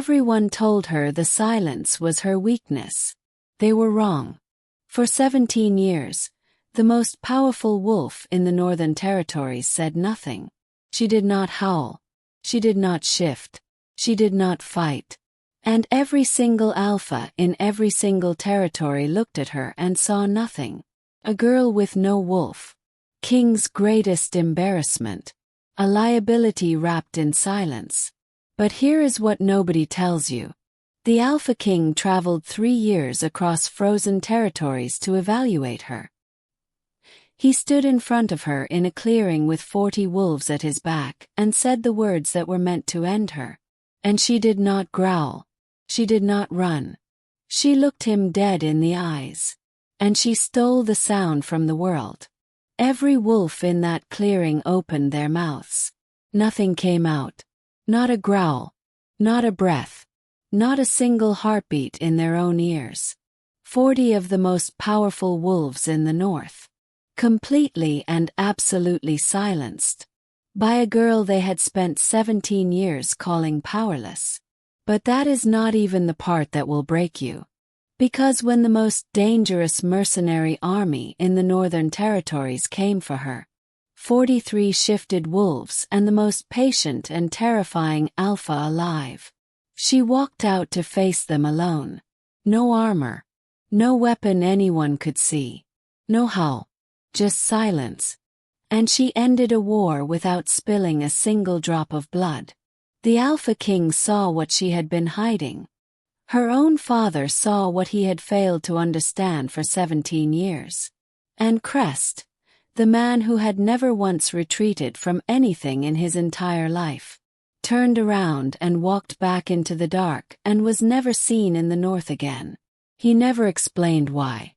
Everyone told her the silence was her weakness. They were wrong. For 17 years, the most powerful wolf in the Northern Territories said nothing. She did not howl. She did not shift. She did not fight. And every single alpha in every single territory looked at her and saw nothing. A girl with no wolf. King's greatest embarrassment. A liability wrapped in silence. But here is what nobody tells you. The Alpha King traveled 3 years across frozen territories to evaluate her. He stood in front of her in a clearing with 40 wolves at his back and said the words that were meant to end her. And she did not growl. She did not run. She looked him dead in the eyes. And she stole the sound from the world. Every wolf in that clearing opened their mouths. Nothing came out. Not a growl. Not a breath. Not a single heartbeat in their own ears. 40 of the most powerful wolves in the north. Completely and absolutely silenced. By a girl they had spent 17 years calling powerless. But that is not even the part that will break you. Because when the most dangerous mercenary army in the Northern Territories came for her, 43 shifted wolves and the most patient and terrifying alpha alive, she walked out to face them alone. No armor. No weapon anyone could see. No howl. Just silence. And she ended a war without spilling a single drop of blood. The Alpha King saw what she had been hiding. Her own father saw what he had failed to understand for 17 years. And Crest, the man who had never once retreated from anything in his entire life, turned around and walked back into the dark and was never seen in the north again. He never explained why.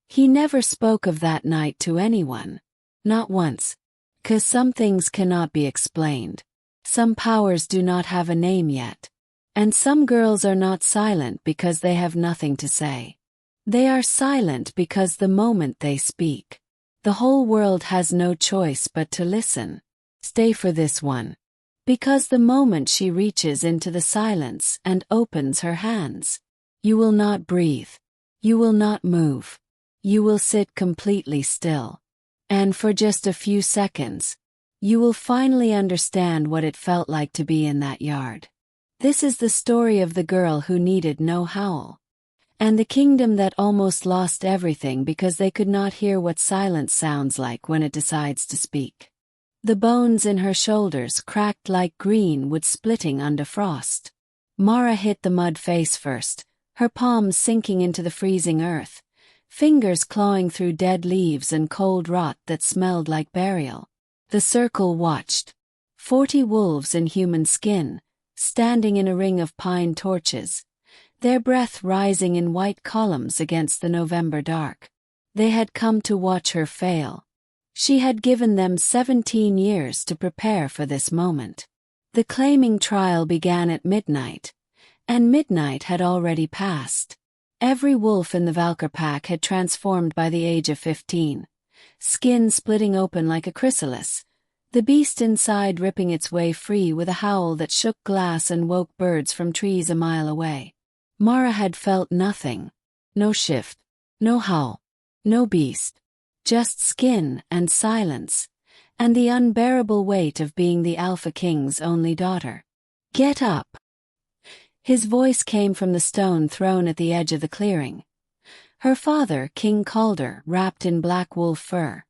He never spoke of that night to anyone. Not once. 'Cause some things cannot be explained. Some powers do not have a name yet. And some girls are not silent because they have nothing to say. They are silent because the moment they speak, the whole world has no choice but to listen. Stay for this one. Because the moment she reaches into the silence and opens her hands, you will not breathe. You will not move. You will sit completely still. And for just a few seconds, you will finally understand what it felt like to be in that yard. This is the story of the girl who needed no howl. And the kingdom that almost lost everything because they could not hear what silence sounds like when it decides to speak. The bones in her shoulders cracked like green wood splitting under frost. Mara hit the mud face first, her palms sinking into the freezing earth, fingers clawing through dead leaves and cold rot that smelled like burial. The circle watched. 40 wolves in human skin, standing in a ring of pine torches, their breath rising in white columns against the November dark. They had come to watch her fail. She had given them 17 years to prepare for this moment. The claiming trial began at midnight, and midnight had already passed. Every wolf in the Valkyr pack had transformed by the age of 15, skin splitting open like a chrysalis, the beast inside ripping its way free with a howl that shook glass and woke birds from trees a mile away. Mara had felt nothing. No shift, no howl, no beast, just skin and silence, and the unbearable weight of being the Alpha King's only daughter. Get up! His voice came from the stone throne at the edge of the clearing. Her father, King Calder, wrapped in black wolf fur,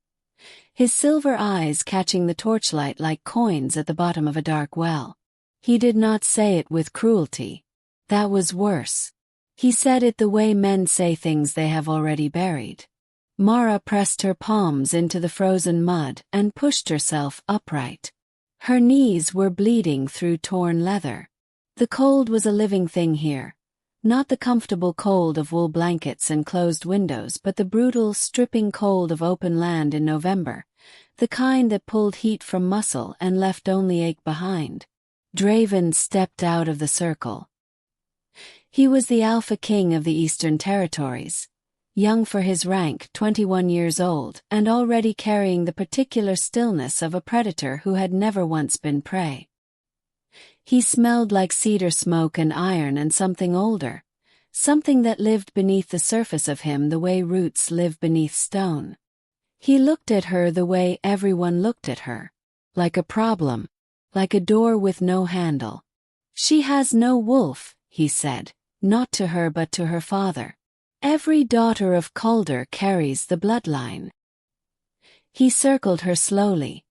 his silver eyes catching the torchlight like coins at the bottom of a dark well. He did not say it with cruelty. That was worse. He said it the way men say things they have already buried. Mara pressed her palms into the frozen mud and pushed herself upright. Her knees were bleeding through torn leather. The cold was a living thing here. Not the comfortable cold of wool blankets and closed windows, but the brutal, stripping cold of open land in November, the kind that pulled heat from muscle and left only ache behind. Draven stepped out of the circle. He was the Alpha King of the Eastern Territories, young for his rank, 21 years old, and already carrying the particular stillness of a predator who had never once been prey. He smelled like cedar smoke and iron and something older, something that lived beneath the surface of him the way roots live beneath stone. He looked at her the way everyone looked at her. Like a problem. Like a door with no handle. She has no wolf, he said, not to her but to her father. Every daughter of Calder carries the bloodline. He circled her slowly,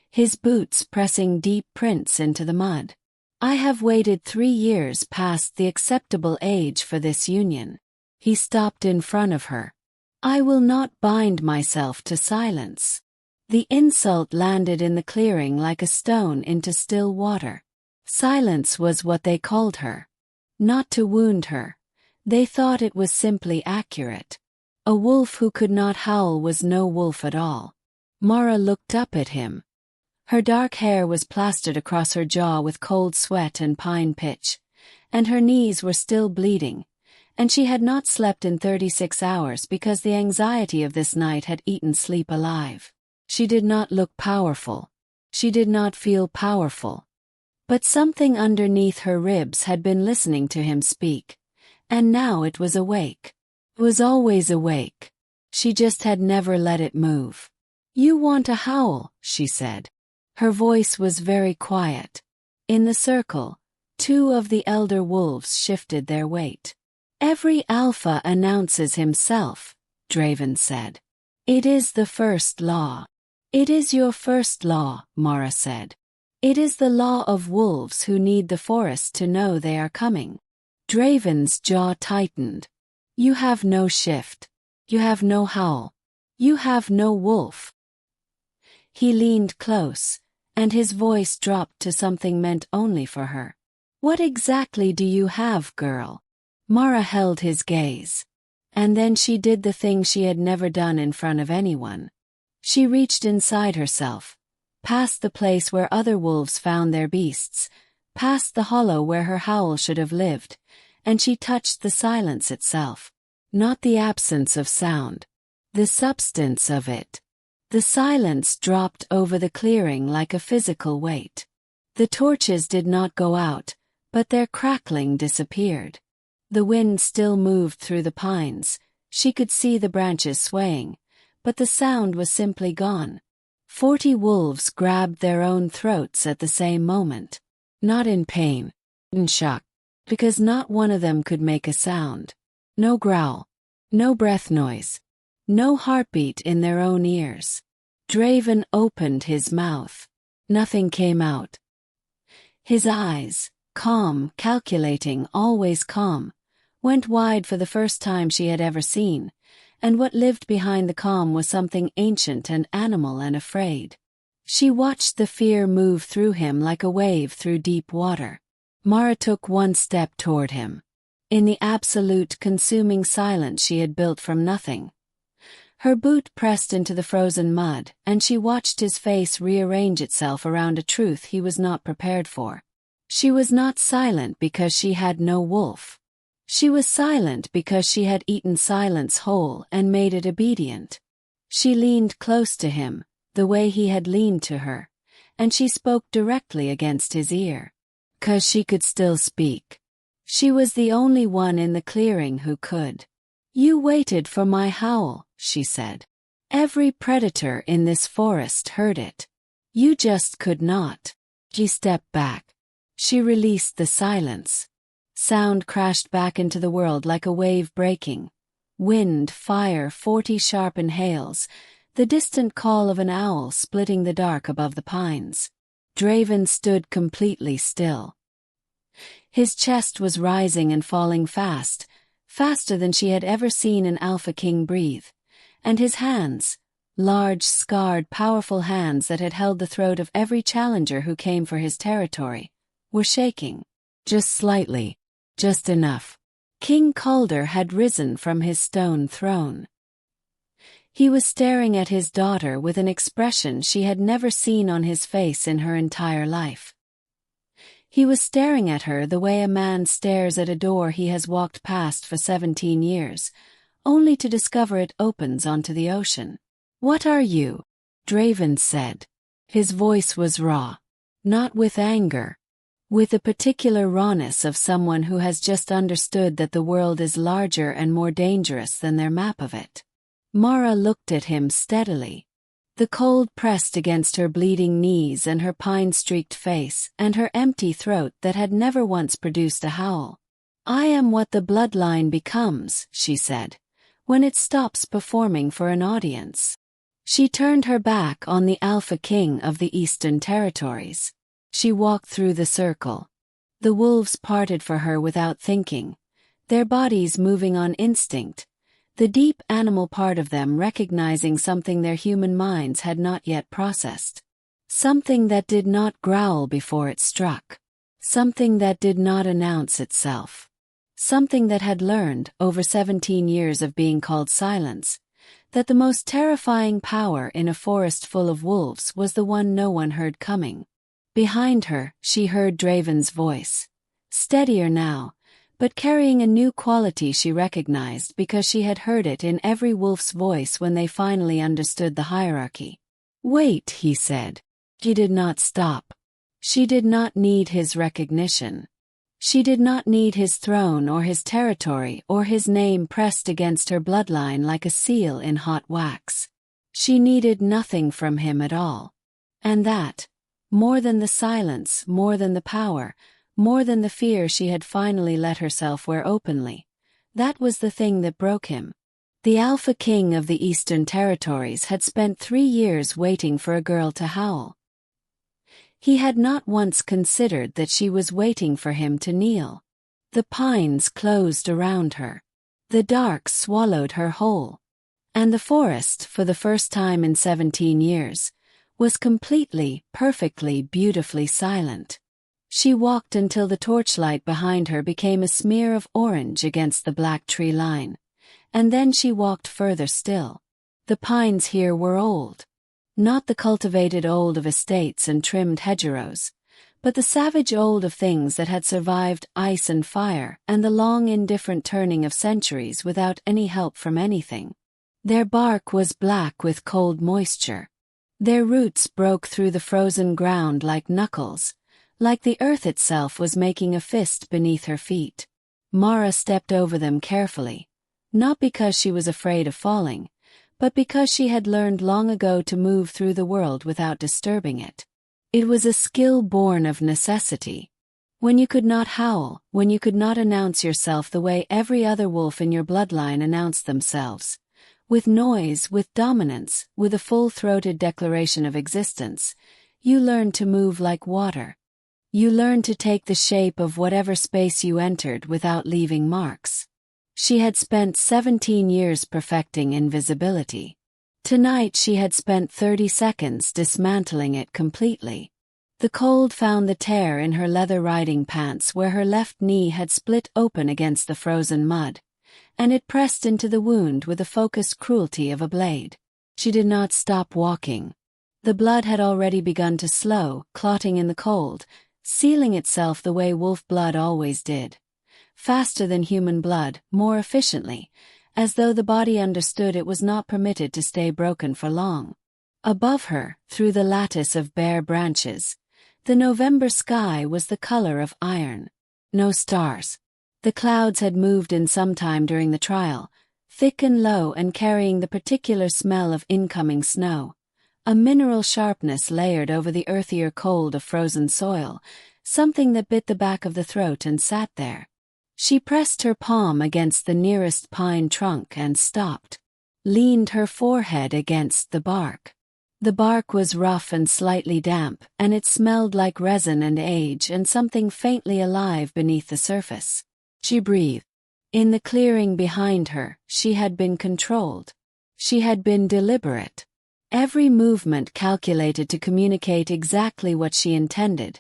his boots pressing deep prints into the mud. I have waited 3 years past the acceptable age for this union. He stopped in front of her. I will not bind myself to silence. The insult landed in the clearing like a stone into still water. Silence was what they called her. Not to wound her. They thought it was simply accurate. A wolf who could not howl was no wolf at all. Mara looked up at him. Her dark hair was plastered across her jaw with cold sweat and pine pitch, and her knees were still bleeding, and she had not slept in 36 hours because the anxiety of this night had eaten sleep alive. She did not look powerful. She did not feel powerful. But something underneath her ribs had been listening to him speak, and now it was awake. It was always awake. She just had never let it move. You want a howl, she said. Her voice was very quiet. In the circle, 2 of the elder wolves shifted their weight. Every alpha announces himself, Draven said. It is the first law. It is your first law, Mara said. It is the law of wolves who need the forest to know they are coming. Draven's jaw tightened. You have no shift. You have no howl. You have no wolf. He leaned close, and his voice dropped to something meant only for her. What exactly do you have, girl? Mara held his gaze. And then she did the thing she had never done in front of anyone. She reached inside herself, past the place where other wolves found their beasts, past the hollow where her howl should have lived, and she touched the silence itself. Not the absence of sound. The substance of it. The silence dropped over the clearing like a physical weight. The torches did not go out, but their crackling disappeared. The wind still moved through the pines. She could see the branches swaying, but the sound was simply gone. 40 wolves grabbed their own throats at the same moment. Not in pain, in shock, because not one of them could make a sound. No growl, no breath noise, no heartbeat in their own ears. Draven opened his mouth. Nothing came out. His eyes, calm, calculating, always calm, went wide for the first time she had ever seen, and what lived behind the calm was something ancient and animal and afraid. She watched the fear move through him like a wave through deep water. Mara took one step toward him. In the absolute consuming silence she had built from nothing. Her boot pressed into the frozen mud, and she watched his face rearrange itself around a truth he was not prepared for. She was not silent because she had no wolf. She was silent because she had eaten silence whole and made it obedient. She leaned close to him, the way he had leaned to her, and she spoke directly against his ear. 'Cause she could still speak. She was the only one in the clearing who could. You waited for my howl, she said. Every predator in this forest heard it. You just could not. She stepped back. She released the silence. Sound crashed back into the world like a wave breaking. Wind, fire, 40 sharp inhales, the distant call of an owl splitting the dark above the pines. Draven stood completely still. His chest was rising and falling fast, faster than she had ever seen an Alpha King breathe, and his hands, large, scarred, powerful hands that had held the throat of every challenger who came for his territory, were shaking. Just slightly, just enough. King Calder had risen from his stone throne. He was staring at his daughter with an expression she had never seen on his face in her entire life. He was staring at her the way a man stares at a door he has walked past for 17 years, only to discover it opens onto the ocean. What are you? Draven said. His voice was raw. Not with anger. with the particular rawness of someone who has just understood that the world is larger and more dangerous than their map of it. Mara looked at him steadily. The cold pressed against her bleeding knees and her pine-streaked face and her empty throat that had never once produced a howl. "I am what the bloodline becomes," she said, "when it stops performing for an audience." She turned her back on the Alpha King of the Eastern Territories. She walked through the circle. The wolves parted for her without thinking, their bodies moving on instinct, the deep animal part of them recognizing something their human minds had not yet processed. Something that did not growl before it struck. Something that did not announce itself. Something that had learned, over 17 years of being called silence, that the most terrifying power in a forest full of wolves was the one no one heard coming. Behind her, she heard Draven's voice. Steadier now, but carrying a new quality she recognized because she had heard it in every wolf's voice when they finally understood the hierarchy. "Wait," he said. She did not stop. She did not need his recognition. She did not need his throne or his territory or his name pressed against her bloodline like a seal in hot wax. She needed nothing from him at all. And that, more than the silence, more than the power, more than the fear she had finally let herself wear openly, that was the thing that broke him. The Alpha King of the Eastern Territories had spent 3 years waiting for a girl to howl. He had not once considered that she was waiting for him to kneel. The pines closed around her. The dark swallowed her whole. And the forest, for the first time in 17 years, was completely, perfectly, beautifully silent. She walked until the torchlight behind her became a smear of orange against the black tree line. And then she walked further still. The pines here were old. Not the cultivated old of estates and trimmed hedgerows, but the savage old of things that had survived ice and fire and the long indifferent turning of centuries without any help from anything. Their bark was black with cold moisture. Their roots broke through the frozen ground like knuckles, like the earth itself was making a fist beneath her feet. Mara stepped over them carefully, not because she was afraid of falling, but because she had learned long ago to move through the world without disturbing it. It was a skill born of necessity. When you could not howl, when you could not announce yourself the way every other wolf in your bloodline announced themselves, with noise, with dominance, with a full-throated declaration of existence, you learned to move like water. You learned to take the shape of whatever space you entered without leaving marks. She had spent 17 years perfecting invisibility. Tonight she had spent 30 seconds dismantling it completely. The cold found the tear in her leather riding pants where her left knee had split open against the frozen mud, and it pressed into the wound with the focused cruelty of a blade. She did not stop walking. The blood had already begun to slow, clotting in the cold, sealing itself the way wolf blood always did. Faster than human blood, more efficiently, as though the body understood it was not permitted to stay broken for long. Above her, through the lattice of bare branches, the November sky was the color of iron. No stars. The clouds had moved in some time during the trial, thick and low and carrying the particular smell of incoming snow, a mineral sharpness layered over the earthier cold of frozen soil, something that bit the back of the throat and sat there. She pressed her palm against the nearest pine trunk and stopped, leaned her forehead against the bark. The bark was rough and slightly damp, and it smelled like resin and age and something faintly alive beneath the surface. She breathed. In the clearing behind her, she had been controlled. She had been deliberate. Every movement calculated to communicate exactly what she intended.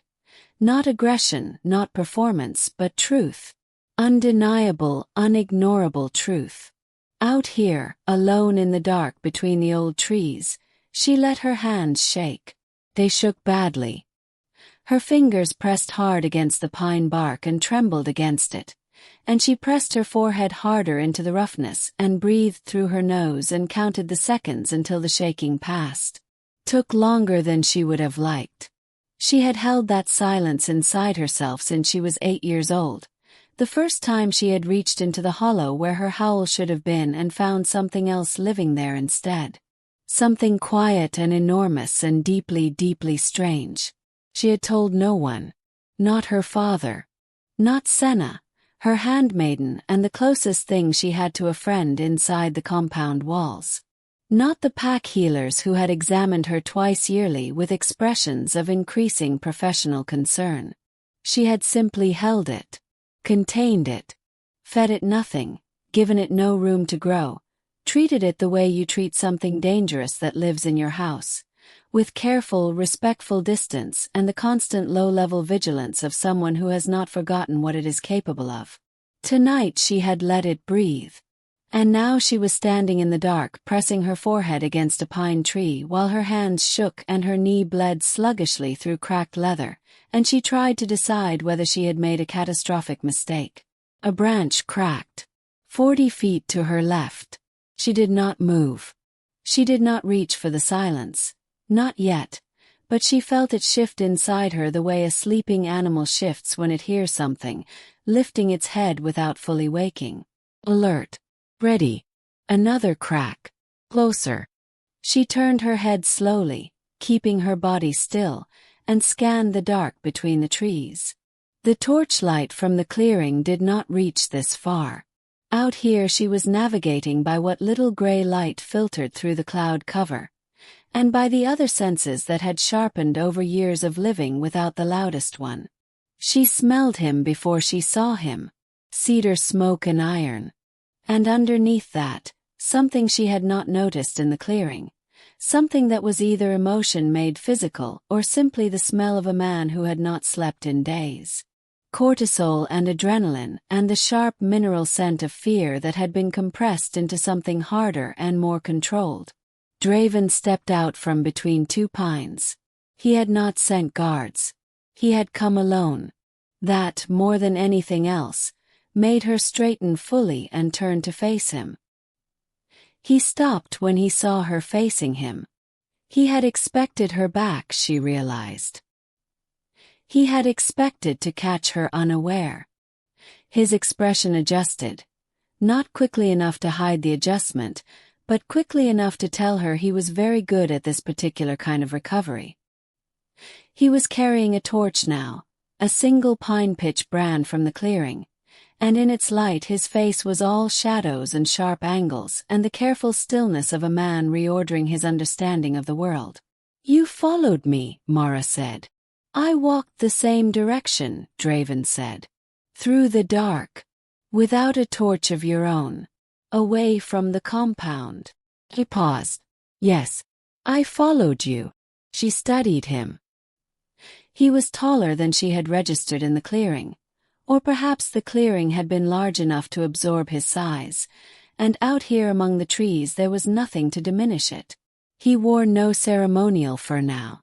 Not aggression, not performance, but truth. Undeniable, unignorable truth. Out here, alone in the dark between the old trees, she let her hands shake. They shook badly. Her fingers pressed hard against the pine bark and trembled against it, and she pressed her forehead harder into the roughness and breathed through her nose and counted the seconds until the shaking passed. Took longer than she would have liked. She had held that silence inside herself since she was 8 years old, the first time she had reached into the hollow where her howl should have been and found something else living there instead. Something quiet and enormous and deeply, deeply strange. She had told no one. Not her father. Not Senna, her handmaiden and the closest thing she had to a friend inside the compound walls. Not the pack healers who had examined her twice yearly with expressions of increasing professional concern. She had simply held it, contained it, fed it nothing, given it no room to grow, treated it the way you treat something dangerous that lives in your house, with careful, respectful distance and the constant low-level vigilance of someone who has not forgotten what it is capable of. Tonight she had let it breathe. And now she was standing in the dark, pressing her forehead against a pine tree while her hands shook and her knee bled sluggishly through cracked leather, and she tried to decide whether she had made a catastrophic mistake. A branch cracked. 40 feet to her left. She did not move. She did not reach for the silence. Not yet. But she felt it shift inside her the way a sleeping animal shifts when it hears something, lifting its head without fully waking. Alert. Ready. Another crack. Closer. She turned her head slowly, keeping her body still, and scanned the dark between the trees. The torchlight from the clearing did not reach this far. Out here she was navigating by what little gray light filtered through the cloud cover, and by the other senses that had sharpened over years of living without the loudest one. She smelled him before she saw him. Cedar smoke and iron. And underneath that, something she had not noticed in the clearing. Something that was either emotion made physical or simply the smell of a man who had not slept in days. Cortisol and adrenaline and the sharp mineral scent of fear that had been compressed into something harder and more controlled. Draven stepped out from between two pines. He had not sent guards. He had come alone. That, more than anything else, made her straighten fully and turn to face him. He stopped when he saw her facing him. He had expected her back, she realized. He had expected to catch her unaware. His expression adjusted. Not quickly enough to hide the adjustment, but quickly enough to tell her he was very good at this particular kind of recovery. He was carrying a torch now, a single pine pitch brand from the clearing, and in its light his face was all shadows and sharp angles and the careful stillness of a man reordering his understanding of the world. "You followed me," Mara said. "I walked the same direction," Draven said. "Through the dark. Without a torch of your own. Away from the compound." He paused. "Yes. I followed you." She studied him. He was taller than she had registered in the clearing. Or perhaps the clearing had been large enough to absorb his size, and out here among the trees there was nothing to diminish it. He wore no ceremonial fur now.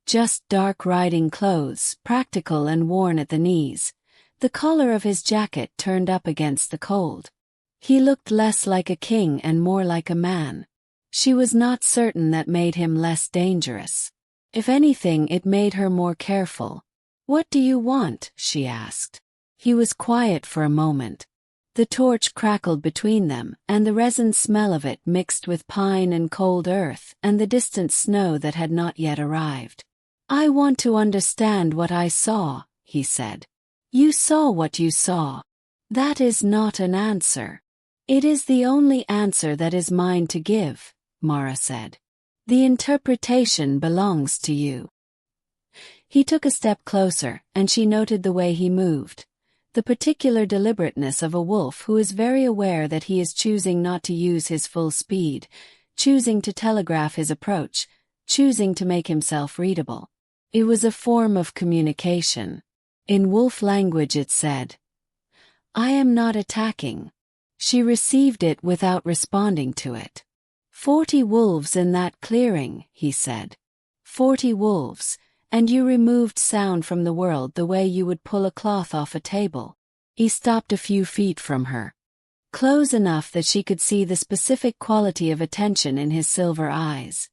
Just dark riding clothes, practical and worn at the knees, the collar of his jacket turned up against the cold. He looked less like a king and more like a man. She was not certain that made him less dangerous. If anything, it made her more careful. "What do you want?" she asked. He was quiet for a moment. The torch crackled between them, and the resin smell of it mixed with pine and cold earth and the distant snow that had not yet arrived. "I want to understand what I saw," he said. "You saw what you saw. That is not an answer." "It is the only answer that is mine to give," Mara said. "The interpretation belongs to you." He took a step closer, and she noted the way he moved. The particular deliberateness of a wolf who is very aware that he is choosing not to use his full speed, choosing to telegraph his approach, choosing to make himself readable. It was a form of communication. In wolf language it said, "I am not attacking." She received it without responding to it. 40 wolves in that clearing," he said. 40 wolves. And you removed sound from the world the way you would pull a cloth off a table. He stopped a few feet from her. Close enough that she could see the specific quality of attention in his silver eyes.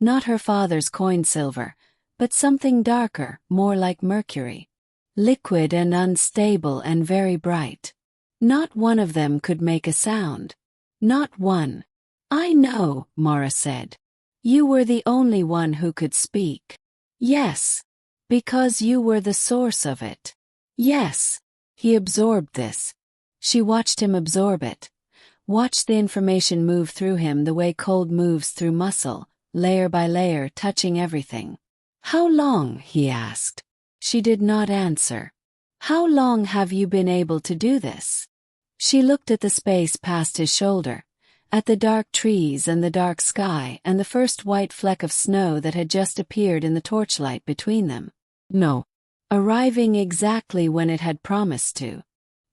Not her father's coin silver, but something darker, more like mercury. Liquid and unstable and very bright. Not one of them could make a sound. Not one. I know, Mara said. You were the only one who could speak. Yes. Because you were the source of it. Yes. He absorbed this. She watched him absorb it. Watched the information move through him the way cold moves through muscle, layer by layer, touching everything. How long? He asked. She did not answer. How long have you been able to do this? She looked at the space past his shoulder, at the dark trees and the dark sky and the first white fleck of snow that had just appeared in the torchlight between them. No. Arriving exactly when it had promised to.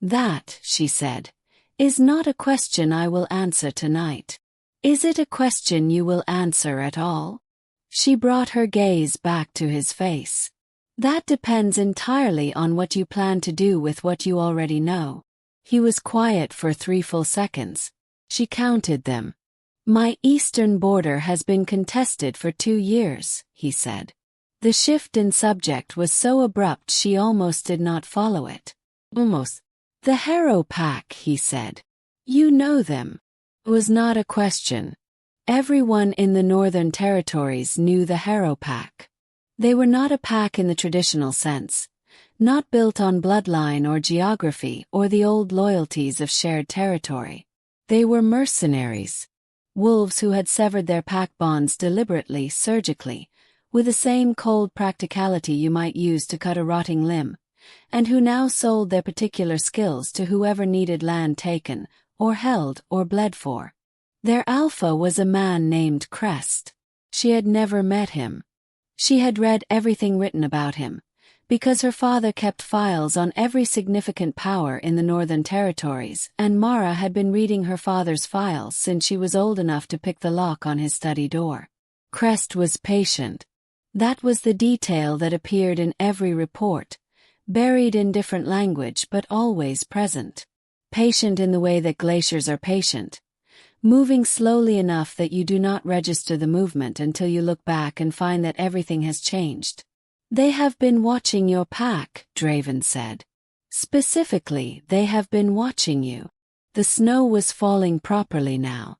That, she said, is not a question I will answer tonight. Is it a question you will answer at all? She brought her gaze back to his face. That depends entirely on what you plan to do with what you already know. He was quiet for 3 full seconds. She counted them. My eastern border has been contested for 2 years, he said. The shift in subject was so abrupt she almost did not follow it. Almost. The Harrow Pack, he said. You know them. It was not a question. Everyone in the Northern Territories knew the Harrow Pack. They were not a pack in the traditional sense, not built on bloodline or geography or the old loyalties of shared territory. They were mercenaries. Wolves who had severed their pack bonds deliberately, surgically, with the same cold practicality you might use to cut a rotting limb, and who now sold their particular skills to whoever needed land taken, or held, or bled for. Their alpha was a man named Crest. She had never met him. She had read everything written about him, because her father kept files on every significant power in the Northern Territories, and Mara had been reading her father's files since she was old enough to pick the lock on his study door. Crest was patient. That was the detail that appeared in every report, buried in different language but always present. Patient in the way that glaciers are patient, moving slowly enough that you do not register the movement until you look back and find that everything has changed. They have been watching your pack, Draven said. Specifically, they have been watching you. The snow was falling properly now.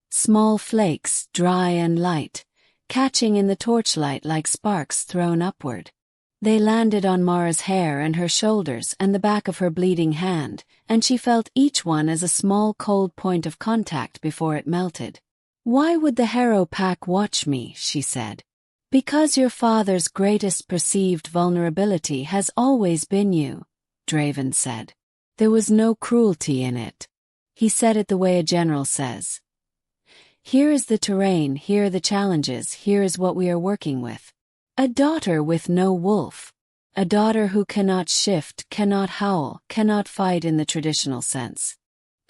Small flakes, dry and light, catching in the torchlight like sparks thrown upward. They landed on Mara's hair and her shoulders and the back of her bleeding hand, and she felt each one as a small cold point of contact before it melted. Why would the Harrow Pack watch me, she said. Because your father's greatest perceived vulnerability has always been you, Draven said. There was no cruelty in it. He said it the way a general says. Here is the terrain, here are the challenges, here is what we are working with. A daughter with no wolf. A daughter who cannot shift, cannot howl, cannot fight in the traditional sense.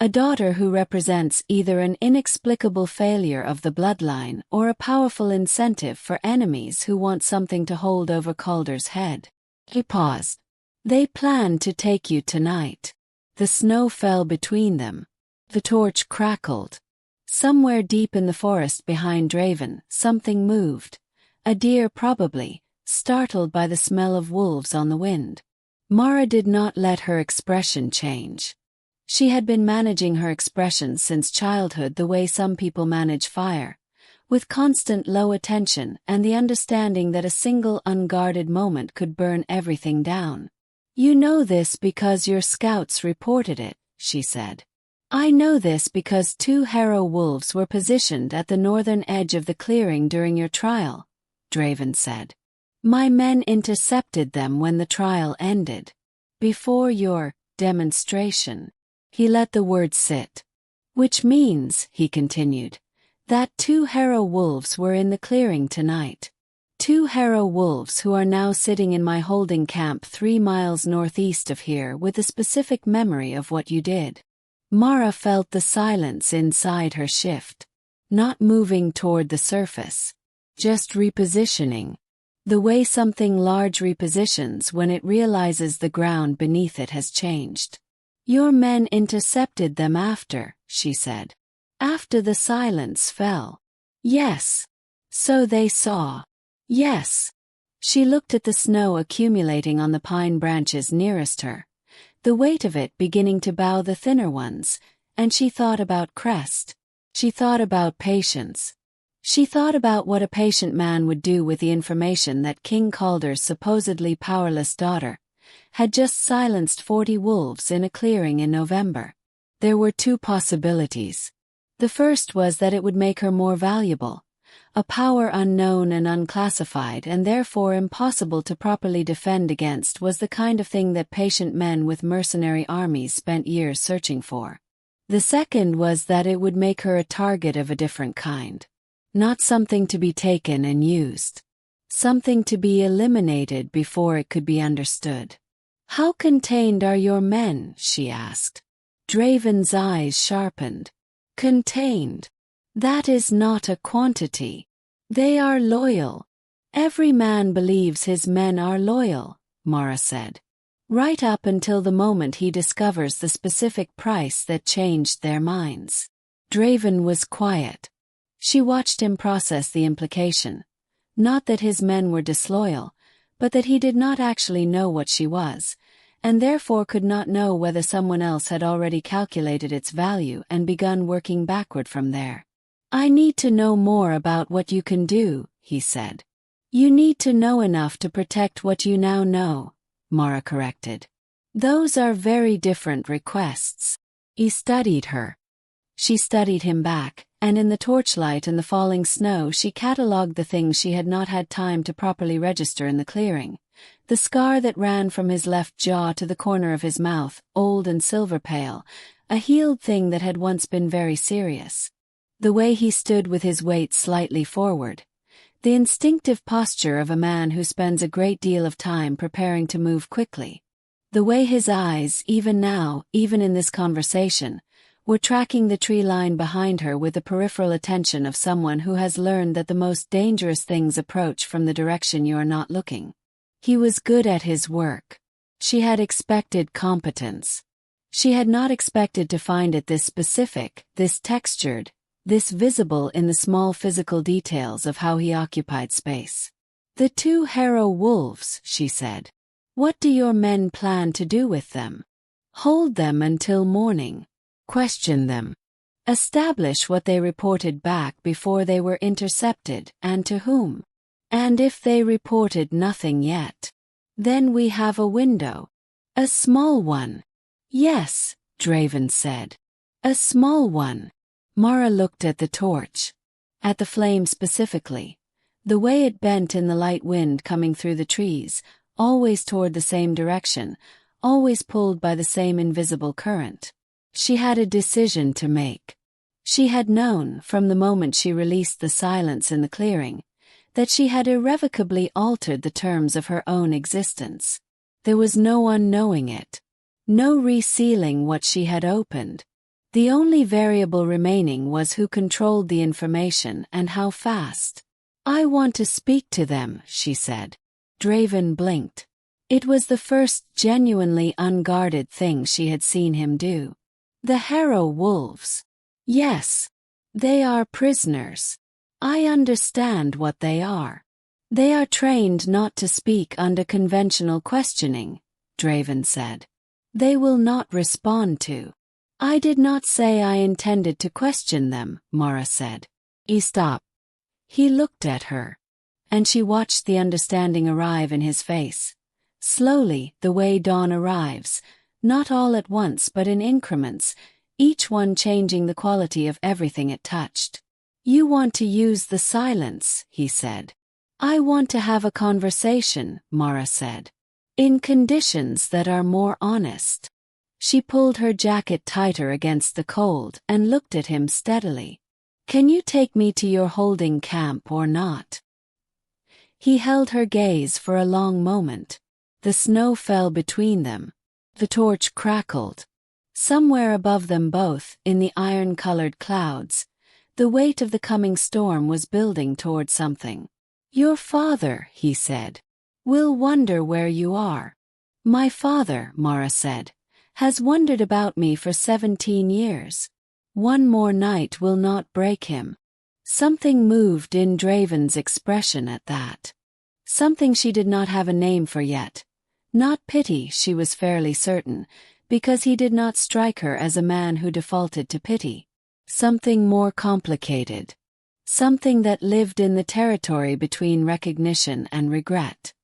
A daughter who represents either an inexplicable failure of the bloodline or a powerful incentive for enemies who want something to hold over Calder's head. He paused. They planned to take you tonight. The snow fell between them. The torch crackled. Somewhere deep in the forest behind Draven, something moved. A deer probably, startled by the smell of wolves on the wind. Mara did not let her expression change. She had been managing her expressions since childhood the way some people manage fire, with constant low attention and the understanding that a single unguarded moment could burn everything down. You know this because your scouts reported it, she said. I know this because 2 Harrow wolves were positioned at the northern edge of the clearing during your trial, Draven said. My men intercepted them when the trial ended. Before your demonstration. He let the word sit. Which means, he continued, that 2 Harrow wolves were in the clearing tonight. 2 Harrow wolves who are now sitting in my holding camp 3 miles northeast of here with a specific memory of what you did. Mara felt the silence inside her shift. Not moving toward the surface. Just repositioning. The way something large repositions when it realizes the ground beneath it has changed. Your men intercepted them after, she said. After the silence fell. Yes. So they saw. Yes. She looked at the snow accumulating on the pine branches nearest her, the weight of it beginning to bow the thinner ones, and she thought about Crest. She thought about patience. She thought about what a patient man would do with the information that King Calder's supposedly powerless daughter had just silenced 40 wolves in a clearing in November. There were two possibilities. The first was that it would make her more valuable, a power unknown and unclassified and therefore impossible to properly defend against was the kind of thing that patient men with mercenary armies spent years searching for. The second was that it would make her a target of a different kind. Not something to be taken and used. Something to be eliminated before it could be understood. "How contained are your men?" she asked. Draven's eyes sharpened. "Contained. That is not a quantity. They are loyal. Every man believes his men are loyal," Mara said. "Right up until the moment he discovers the specific price that changed their minds." Draven was quiet. She watched him process the implication. Not that his men were disloyal, but that he did not actually know what she was, and therefore could not know whether someone else had already calculated its value and begun working backward from there. "I need to know more about what you can do," he said. "You need to know enough to protect what you now know," Mara corrected. "Those are very different requests." He studied her. She studied him back, and in the torchlight and the falling snow she catalogued the things she had not had time to properly register in the clearing. The scar that ran from his left jaw to the corner of his mouth, old and silver pale, a healed thing that had once been very serious. The way he stood with his weight slightly forward. The instinctive posture of a man who spends a great deal of time preparing to move quickly. The way his eyes, even now, even in this conversation, were tracking the tree line behind her with the peripheral attention of someone who has learned that the most dangerous things approach from the direction you are not looking. He was good at his work. She had expected competence. She had not expected to find it this specific, this textured, this visible in the small physical details of how he occupied space. "The 2 harrow wolves," she said. "What do your men plan to do with them? Hold them until morning. Question them. Establish what they reported back before they were intercepted and to whom. And if they reported nothing yet, then we have a window. A small one." "Yes," Draven said. "A small one." Mara looked at the torch. At the flame specifically. The way it bent in the light wind coming through the trees, always toward the same direction, always pulled by the same invisible current. She had a decision to make. She had known, from the moment she released the silence in the clearing, that she had irrevocably altered the terms of her own existence. There was no unknowing it. No resealing what she had opened. The only variable remaining was who controlled the information and how fast. "I want to speak to them," she said. Draven blinked. It was the first genuinely unguarded thing she had seen him do. "The harrow wolves. Yes. They are prisoners. I understand what they are. They are trained not to speak under conventional questioning," Draven said. "They will not respond to." "I did not say I intended to question them," Mara said. He stopped. He looked at her. And she watched the understanding arrive in his face. Slowly, the way dawn arrives, not all at once but in increments, each one changing the quality of everything it touched. "You want to use the silence," he said. "I want to have a conversation," Mara said. "In conditions that are more honest." She pulled her jacket tighter against the cold and looked at him steadily. "Can you take me to your holding camp or not?" He held her gaze for a long moment. The snow fell between them. The torch crackled. Somewhere above them both, in the iron-colored clouds, the weight of the coming storm was building toward something. "Your father," he said, "will wonder where you are." "My father," Mara said, "has wondered about me for 17 years. One more night will not break him." Something moved in Draven's expression at that. Something she did not have a name for yet. Not pity, she was fairly certain, because he did not strike her as a man who defaulted to pity. Something more complicated. Something that lived in the territory between recognition and regret.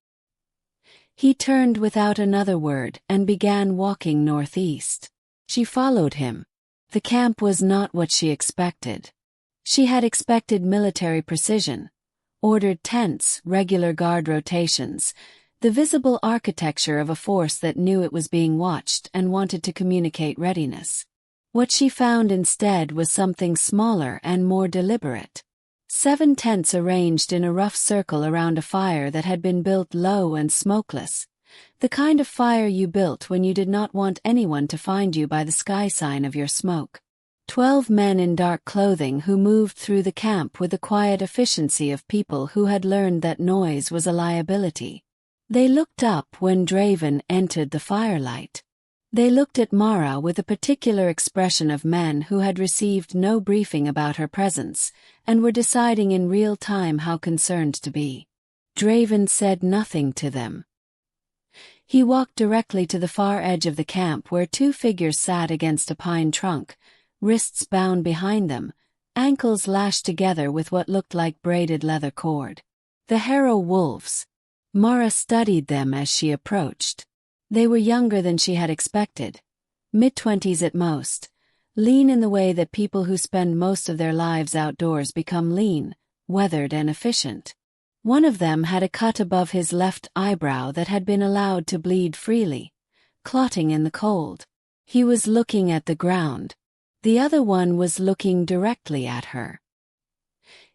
He turned without another word and began walking northeast. She followed him. The camp was not what she expected. She had expected military precision, ordered tents, regular guard rotations, the visible architecture of a force that knew it was being watched and wanted to communicate readiness. What she found instead was something smaller and more deliberate. 7 tents arranged in a rough circle around a fire that had been built low and smokeless, the kind of fire you built when you did not want anyone to find you by the sky sign of your smoke. 12 men in dark clothing who moved through the camp with the quiet efficiency of people who had learned that noise was a liability. They looked up when Draven entered the firelight. They looked at Mara with a particular expression of men who had received no briefing about her presence, and were deciding in real time how concerned to be. Draven said nothing to them. He walked directly to the far edge of the camp where 2 figures sat against a pine trunk, wrists bound behind them, ankles lashed together with what looked like braided leather cord. The Harrow wolves. Mara studied them as she approached. They were younger than she had expected, mid-20s at most, lean in the way that people who spend most of their lives outdoors become lean, weathered and efficient. One of them had a cut above his left eyebrow that had been allowed to bleed freely, clotting in the cold. He was looking at the ground. The other one was looking directly at her.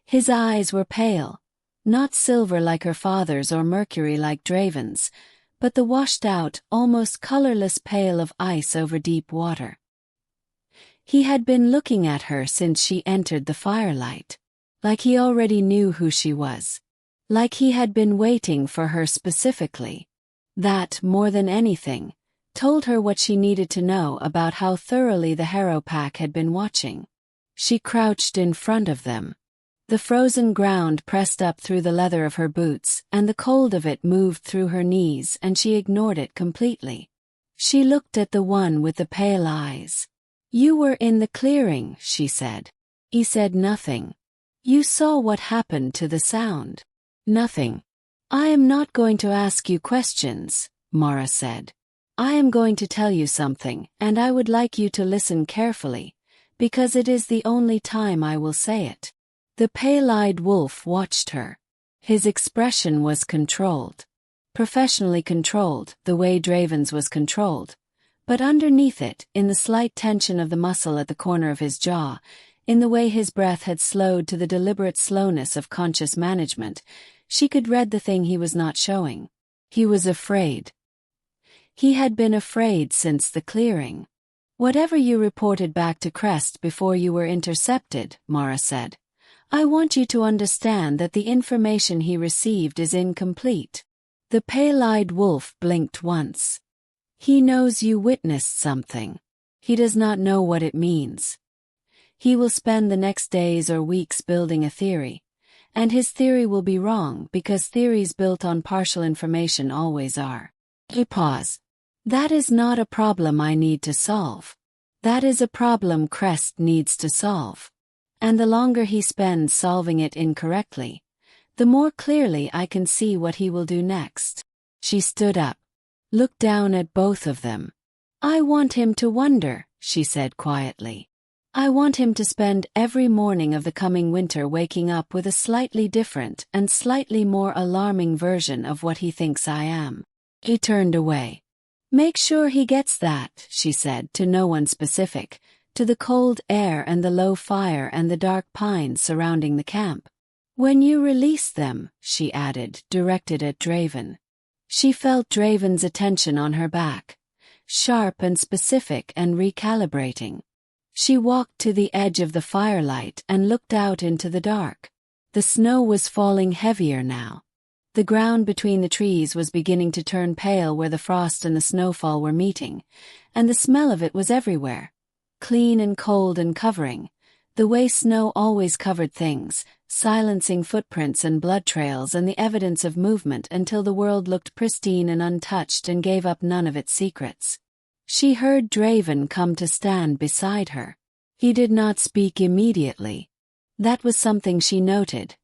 His eyes were pale, not silver like her father's or mercury like Draven's, but the washed-out, almost colorless pale of ice over deep water. He had been looking at her since she entered the firelight, like he already knew who she was, like he had been waiting for her specifically. That, more than anything, told her what she needed to know about how thoroughly the Harrow pack had been watching. She crouched in front of them. The frozen ground pressed up through the leather of her boots, and the cold of it moved through her knees, and she ignored it completely. She looked at the one with the pale eyes. "You were in the clearing," she said. He said nothing. "You saw what happened to the sound." "Nothing." "I am not going to ask you questions," Mara said. "I am going to tell you something, and I would like you to listen carefully, because it is the only time I will say it." The pale-eyed wolf watched her. His expression was controlled. Professionally controlled, the way Draven's was controlled. But underneath it, in the slight tension of the muscle at the corner of his jaw, in the way his breath had slowed to the deliberate slowness of conscious management, she could read the thing he was not showing. He was afraid. He had been afraid since the clearing. "Whatever you reported back to Crest before you were intercepted," Mara said, "I want you to understand that the information he received is incomplete." The pale-eyed wolf blinked once. "He knows you witnessed something. He does not know what it means. He will spend the next days or weeks building a theory, and his theory will be wrong because theories built on partial information always are." He paused. "That is not a problem I need to solve. That is a problem Crest needs to solve. And the longer he spends solving it incorrectly, the more clearly I can see what he will do next." She stood up, looked down at both of them. "I want him to wonder," she said quietly. "I want him to spend every morning of the coming winter waking up with a slightly different and slightly more alarming version of what he thinks I am." He turned away. "Make sure he gets that," she said, to no one specific, to the cold air and the low fire and the dark pines surrounding the camp. "When you release them," she added, directed at Draven. She felt Draven's attention on her back, sharp and specific and recalibrating. She walked to the edge of the firelight and looked out into the dark. The snow was falling heavier now. The ground between the trees was beginning to turn pale where the frost and the snowfall were meeting, and the smell of it was everywhere. Clean and cold and covering, the way snow always covered things, silencing footprints and blood trails and the evidence of movement until the world looked pristine and untouched and gave up none of its secrets. She heard Draven come to stand beside her. He did not speak immediately. That was something she noted.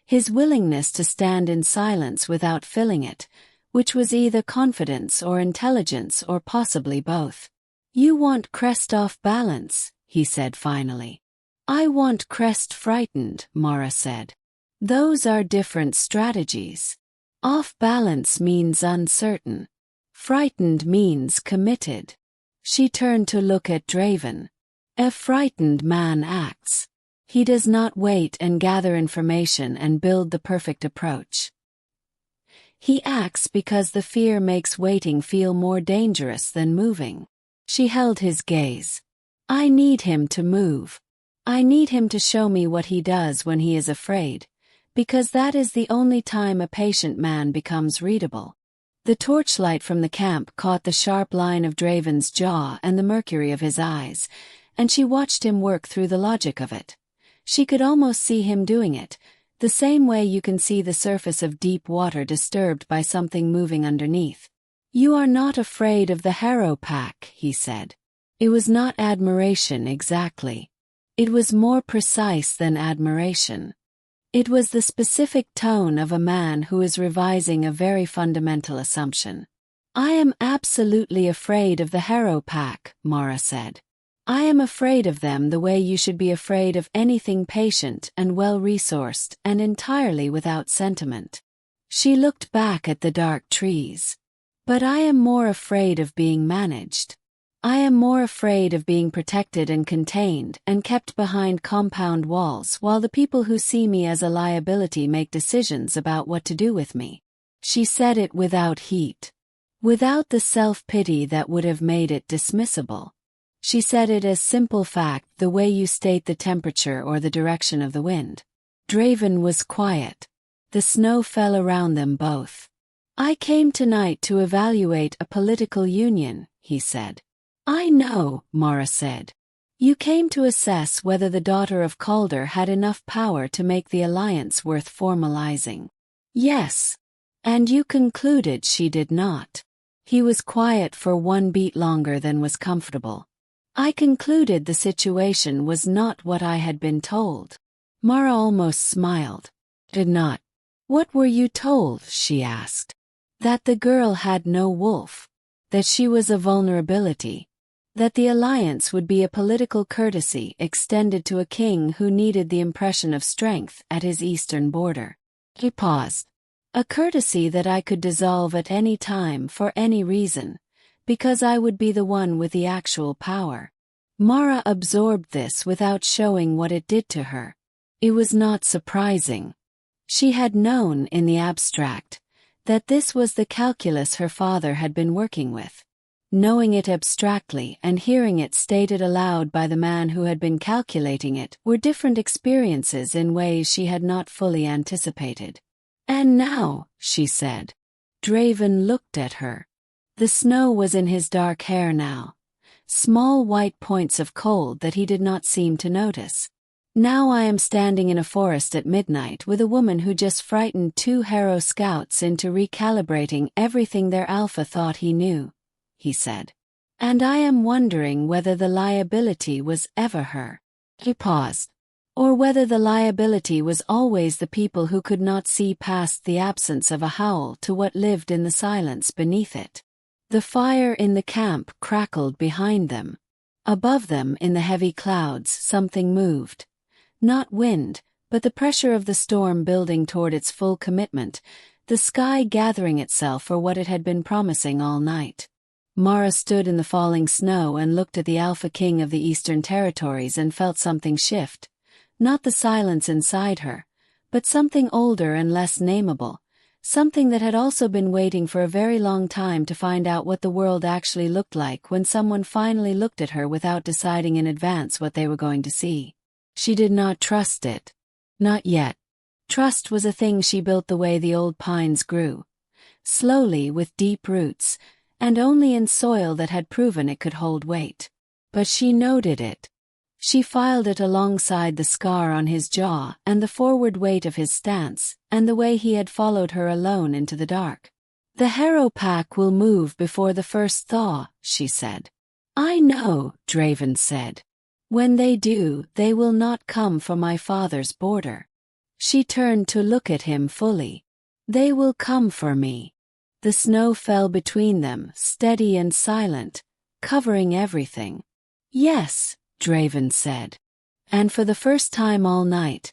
His willingness to stand in silence without filling it, which was either confidence or intelligence or possibly both. "You want Crest off balance," he said finally. "I want Crest frightened," Mara said. "Those are different strategies. Off balance means uncertain. Frightened means committed." She turned to look at Draven. "A frightened man acts. He does not wait and gather information and build the perfect approach. He acts because the fear makes waiting feel more dangerous than moving." She held his gaze. "I need him to move. I need him to show me what he does when he is afraid, because that is the only time a patient man becomes readable." The torchlight from the camp caught the sharp line of Draven's jaw and the mercury of his eyes, and she watched him work through the logic of it. She could almost see him doing it, the same way you can see the surface of deep water disturbed by something moving underneath. "You are not afraid of the Harrow Pack," he said. It was not admiration exactly. It was more precise than admiration. It was the specific tone of a man who is revising a very fundamental assumption. "I am absolutely afraid of the Harrow Pack," Mara said. "I am afraid of them the way you should be afraid of anything patient and well-resourced and entirely without sentiment." She looked back at the dark trees. "But I am more afraid of being managed. I am more afraid of being protected and contained and kept behind compound walls while the people who see me as a liability make decisions about what to do with me." She said it without heat, without the self-pity that would have made it dismissible. She said it as simple fact, the way you state the temperature or the direction of the wind. Draven was quiet. The snow fell around them both. "I came tonight to evaluate a political union," he said. "I know," Mara said. "You came to assess whether the daughter of Calder had enough power to make the alliance worth formalizing." "Yes. And you concluded she did not." He was quiet for one beat longer than was comfortable. "I concluded the situation was not what I had been told." Mara almost smiled. "Did not. What were you told?" she asked. "That the girl had no wolf. That she was a vulnerability. That the alliance would be a political courtesy extended to a king who needed the impression of strength at his eastern border." He paused. "A courtesy that I could dissolve at any time for any reason, because I would be the one with the actual power." Mara absorbed this without showing what it did to her. It was not surprising. She had known, in the abstract, that this was the calculus her father had been working with. Knowing it abstractly and hearing it stated aloud by the man who had been calculating it were different experiences in ways she had not fully anticipated. "And now," she said. Draven looked at her. The snow was in his dark hair now. Small white points of cold that he did not seem to notice. "Now I am standing in a forest at midnight with a woman who just frightened 2 Harrow scouts into recalibrating everything their alpha thought he knew," he said. "And I am wondering whether the liability was ever her." He paused. "Or whether the liability was always the people who could not see past the absence of a howl to what lived in the silence beneath it." The fire in the camp crackled behind them. Above them, in the heavy clouds, something moved. Not wind, but the pressure of the storm building toward its full commitment, the sky gathering itself for what it had been promising all night. Mara stood in the falling snow and looked at the Alpha King of the Eastern Territories and felt something shift. Not the silence inside her, but something older and less nameable. Something that had also been waiting for a very long time to find out what the world actually looked like when someone finally looked at her without deciding in advance what they were going to see. She did not trust it. Not yet. Trust was a thing she built the way the old pines grew. Slowly, with deep roots, and only in soil that had proven it could hold weight. But she noted it. She filed it alongside the scar on his jaw and the forward weight of his stance, and the way he had followed her alone into the dark. "The Harrow pack will move before the first thaw," she said. "I know," Draven said. "When they do, they will not come for my father's border." She turned to look at him fully. "They will come for me." The snow fell between them, steady and silent, covering everything. "Yes," Draven said. And for the first time all night,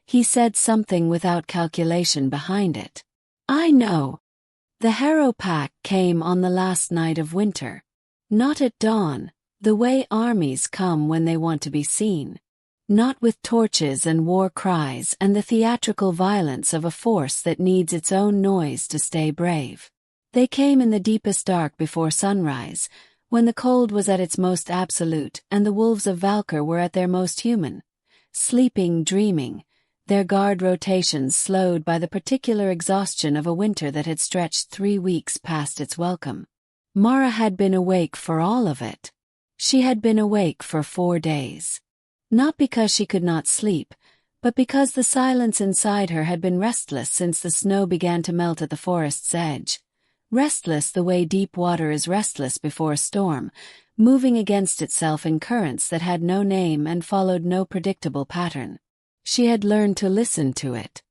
he said something without calculation behind it. "I know." The Harrow pack came on the last night of winter. Not at dawn, the way armies come when they want to be seen. Not with torches and war cries and the theatrical violence of a force that needs its own noise to stay brave. They came in the deepest dark before sunrise, when the cold was at its most absolute and the wolves of Valkyr were at their most human. Sleeping, dreaming, their guard rotations slowed by the particular exhaustion of a winter that had stretched 3 weeks past its welcome. Mara had been awake for all of it. She had been awake for 4 days. Not because she could not sleep, but because the silence inside her had been restless since the snow began to melt at the forest's edge. Restless the way deep water is restless before a storm, moving against itself in currents that had no name and followed no predictable pattern. She had learned to listen to it.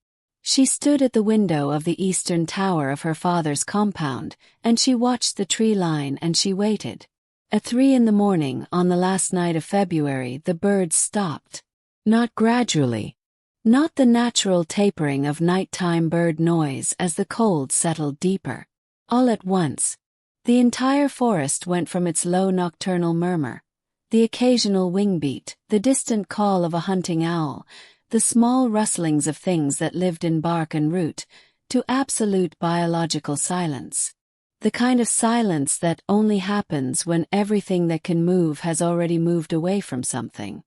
She stood at the window of the eastern tower of her father's compound, and she watched the tree line and she waited. At 3 in the morning on the last night of February the birds stopped. Not gradually. Not the natural tapering of nighttime bird noise as the cold settled deeper. All at once. The entire forest went from its low nocturnal murmur, the occasional wing beat, the distant call of a hunting owl, the small rustlings of things that lived in bark and root, to absolute biological silence. The kind of silence that only happens when everything that can move has already moved away from something.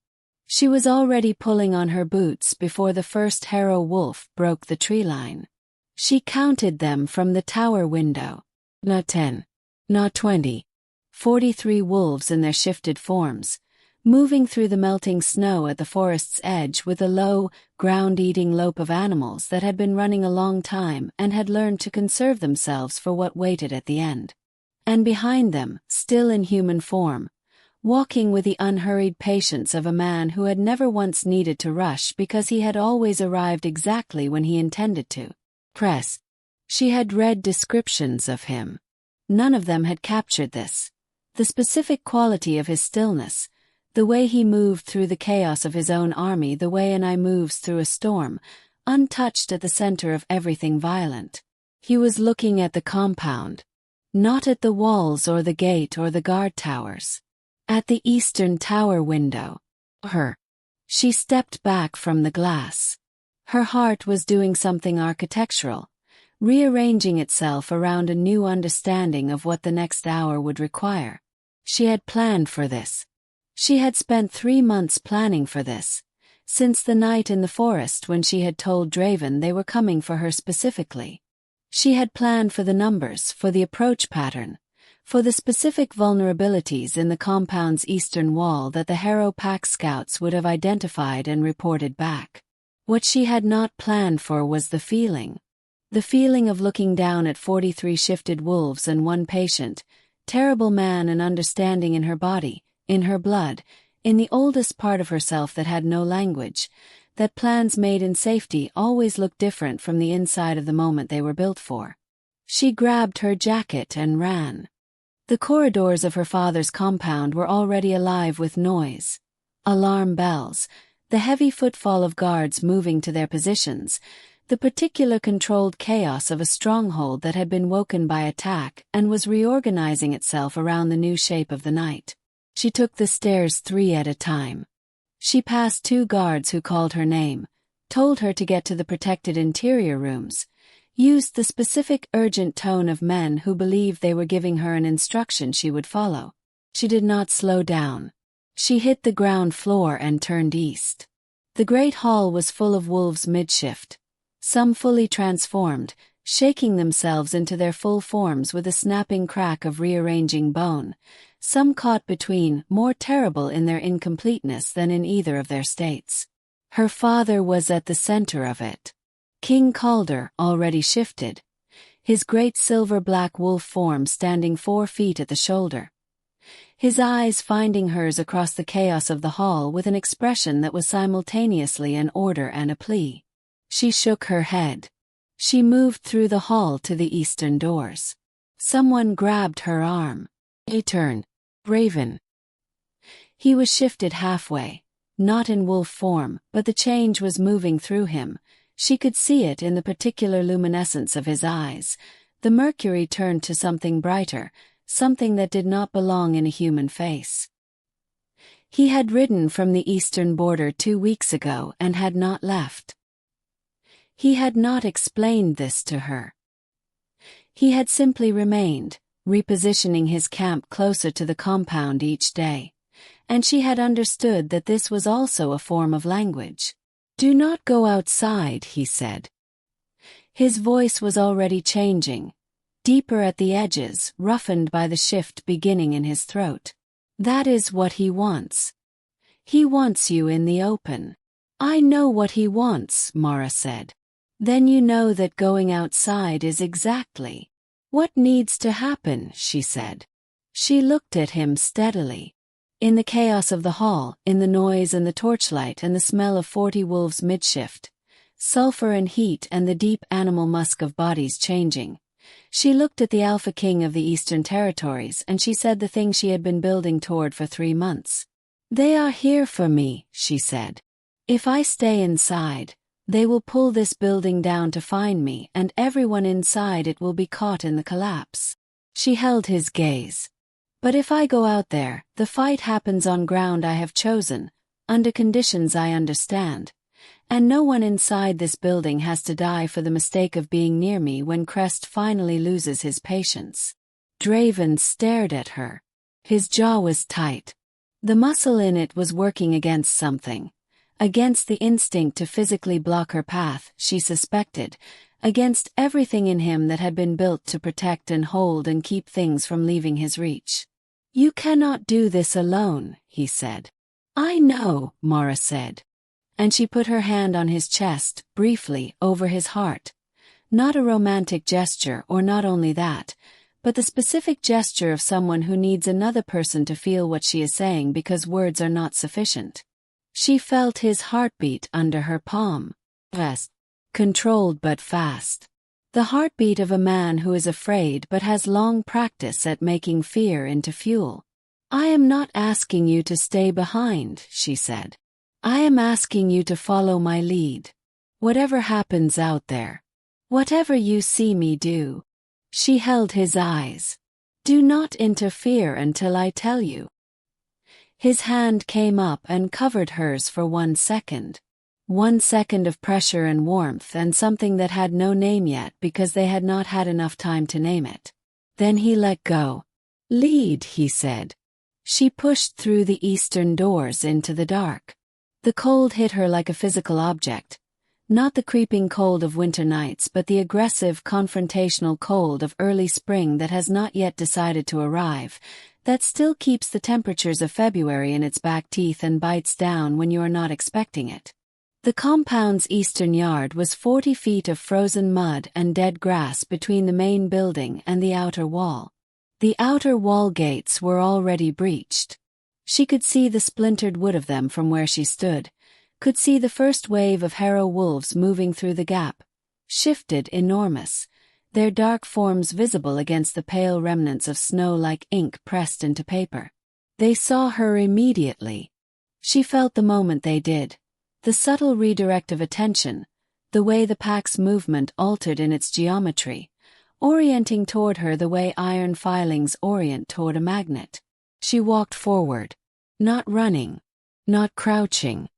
She was already pulling on her boots before the first Harrow wolf broke the tree line. She counted them from the tower window. Not 10. Not 20. 43 wolves in their shifted forms, moving through the melting snow at the forest's edge with a low, ground-eating lope of animals that had been running a long time and had learned to conserve themselves for what waited at the end. And behind them, still in human form, walking with the unhurried patience of a man who had never once needed to rush because he had always arrived exactly when he intended to. Press. She had read descriptions of him. None of them had captured this. The specific quality of his stillness, the way he moved through the chaos of his own army, the way an eye moves through a storm, untouched at the center of everything violent. He was looking at the compound. Not at the walls or the gate or the guard towers. At the eastern tower window. Her. She stepped back from the glass. Her heart was doing something architectural, rearranging itself around a new understanding of what the next hour would require. She had planned for this. She had spent 3 months planning for this, since the night in the forest when she had told Draven they were coming for her specifically. She had planned for the numbers, for the approach pattern, for the specific vulnerabilities in the compound's eastern wall that the Harrow pack scouts would have identified and reported back. What she had not planned for was the feeling of looking down at 43 shifted wolves and one patient, terrible man, and understanding in her body, in her blood, in the oldest part of herself that had no language, that plans made in safety always look different from the inside of the moment they were built for. She grabbed her jacket and ran. The corridors of her father's compound were already alive with noise. Alarm bells, the heavy footfall of guards moving to their positions, the particular controlled chaos of a stronghold that had been woken by attack and was reorganizing itself around the new shape of the night. She took the stairs 3 at a time. She passed 2 guards who called her name, told her to get to the protected interior rooms, used the specific urgent tone of men who believed they were giving her an instruction she would follow. She did not slow down. She hit the ground floor and turned east. The great hall was full of wolves mid-shift, some fully transformed, shaking themselves into their full forms with a snapping crack of rearranging bone, some caught between, more terrible in their incompleteness than in either of their states. Her father was at the center of it. King Calder already shifted, his great silver-black wolf form standing 4 feet at the shoulder, his eyes finding hers across the chaos of the hall with an expression that was simultaneously an order and a plea. She shook her head. She moved through the hall to the eastern doors. Someone grabbed her arm. He turned. Raven. He was shifted halfway, not in wolf form, but the change was moving through him. She could see it in the particular luminescence of his eyes. The mercury turned to something brighter, something that did not belong in a human face. He had ridden from the eastern border 2 weeks ago and had not left. He had not explained this to her. He had simply remained, repositioning his camp closer to the compound each day, and she had understood that this was also a form of language. "Do not go outside," he said. His voice was already changing, deeper at the edges, roughened by the shift beginning in his throat. "That is what he wants. He wants you in the open." "I know what he wants," Mara said. "Then you know that going outside is exactly what needs to happen," she said. She looked at him steadily. In the chaos of the hall, in the noise and the torchlight and the smell of 40 wolves mid-shift, sulfur and heat and the deep animal musk of bodies changing, she looked at the Alpha King of the Eastern Territories and she said the thing she had been building toward for 3 months. "They are here for me," she said. "If I stay inside, they will pull this building down to find me and everyone inside it will be caught in the collapse." She held his gaze. "But if I go out there, the fight happens on ground I have chosen, under conditions I understand, and no one inside this building has to die for the mistake of being near me when Crest finally loses his patience." Draven stared at her. His jaw was tight. The muscle in it was working against something. Against the instinct to physically block her path, she suspected, against everything in him that had been built to protect and hold and keep things from leaving his reach. "You cannot do this alone," he said. "I know," Mara said. And she put her hand on his chest, briefly, over his heart. Not a romantic gesture, or not only that, but the specific gesture of someone who needs another person to feel what she is saying because words are not sufficient. She felt his heartbeat under her palm. Fast. Controlled but fast. The heartbeat of a man who is afraid but has long practice at making fear into fuel. "I am not asking you to stay behind," she said. "I am asking you to follow my lead. Whatever happens out there. Whatever you see me do." She held his eyes. "Do not interfere until I tell you." His hand came up and covered hers for 1 second. 1 second of pressure and warmth and something that had no name yet because they had not had enough time to name it. Then he let go. "Lead," he said. She pushed through the eastern doors into the dark. The cold hit her like a physical object. Not the creeping cold of winter nights but the aggressive, confrontational cold of early spring that has not yet decided to arrive, that still keeps the temperatures of February in its back teeth and bites down when you are not expecting it. The compound's eastern yard was 40 feet of frozen mud and dead grass between the main building and the outer wall. The outer wall gates were already breached. She could see the splintered wood of them from where she stood, could see the first wave of harrow wolves moving through the gap, shifted enormous, their dark forms visible against the pale remnants of snow like ink pressed into paper. They saw her immediately. She felt the moment they did. The subtle redirect of attention, the way the pack's movement altered in its geometry, orienting toward her the way iron filings orient toward a magnet. She walked forward, not running, not crouching,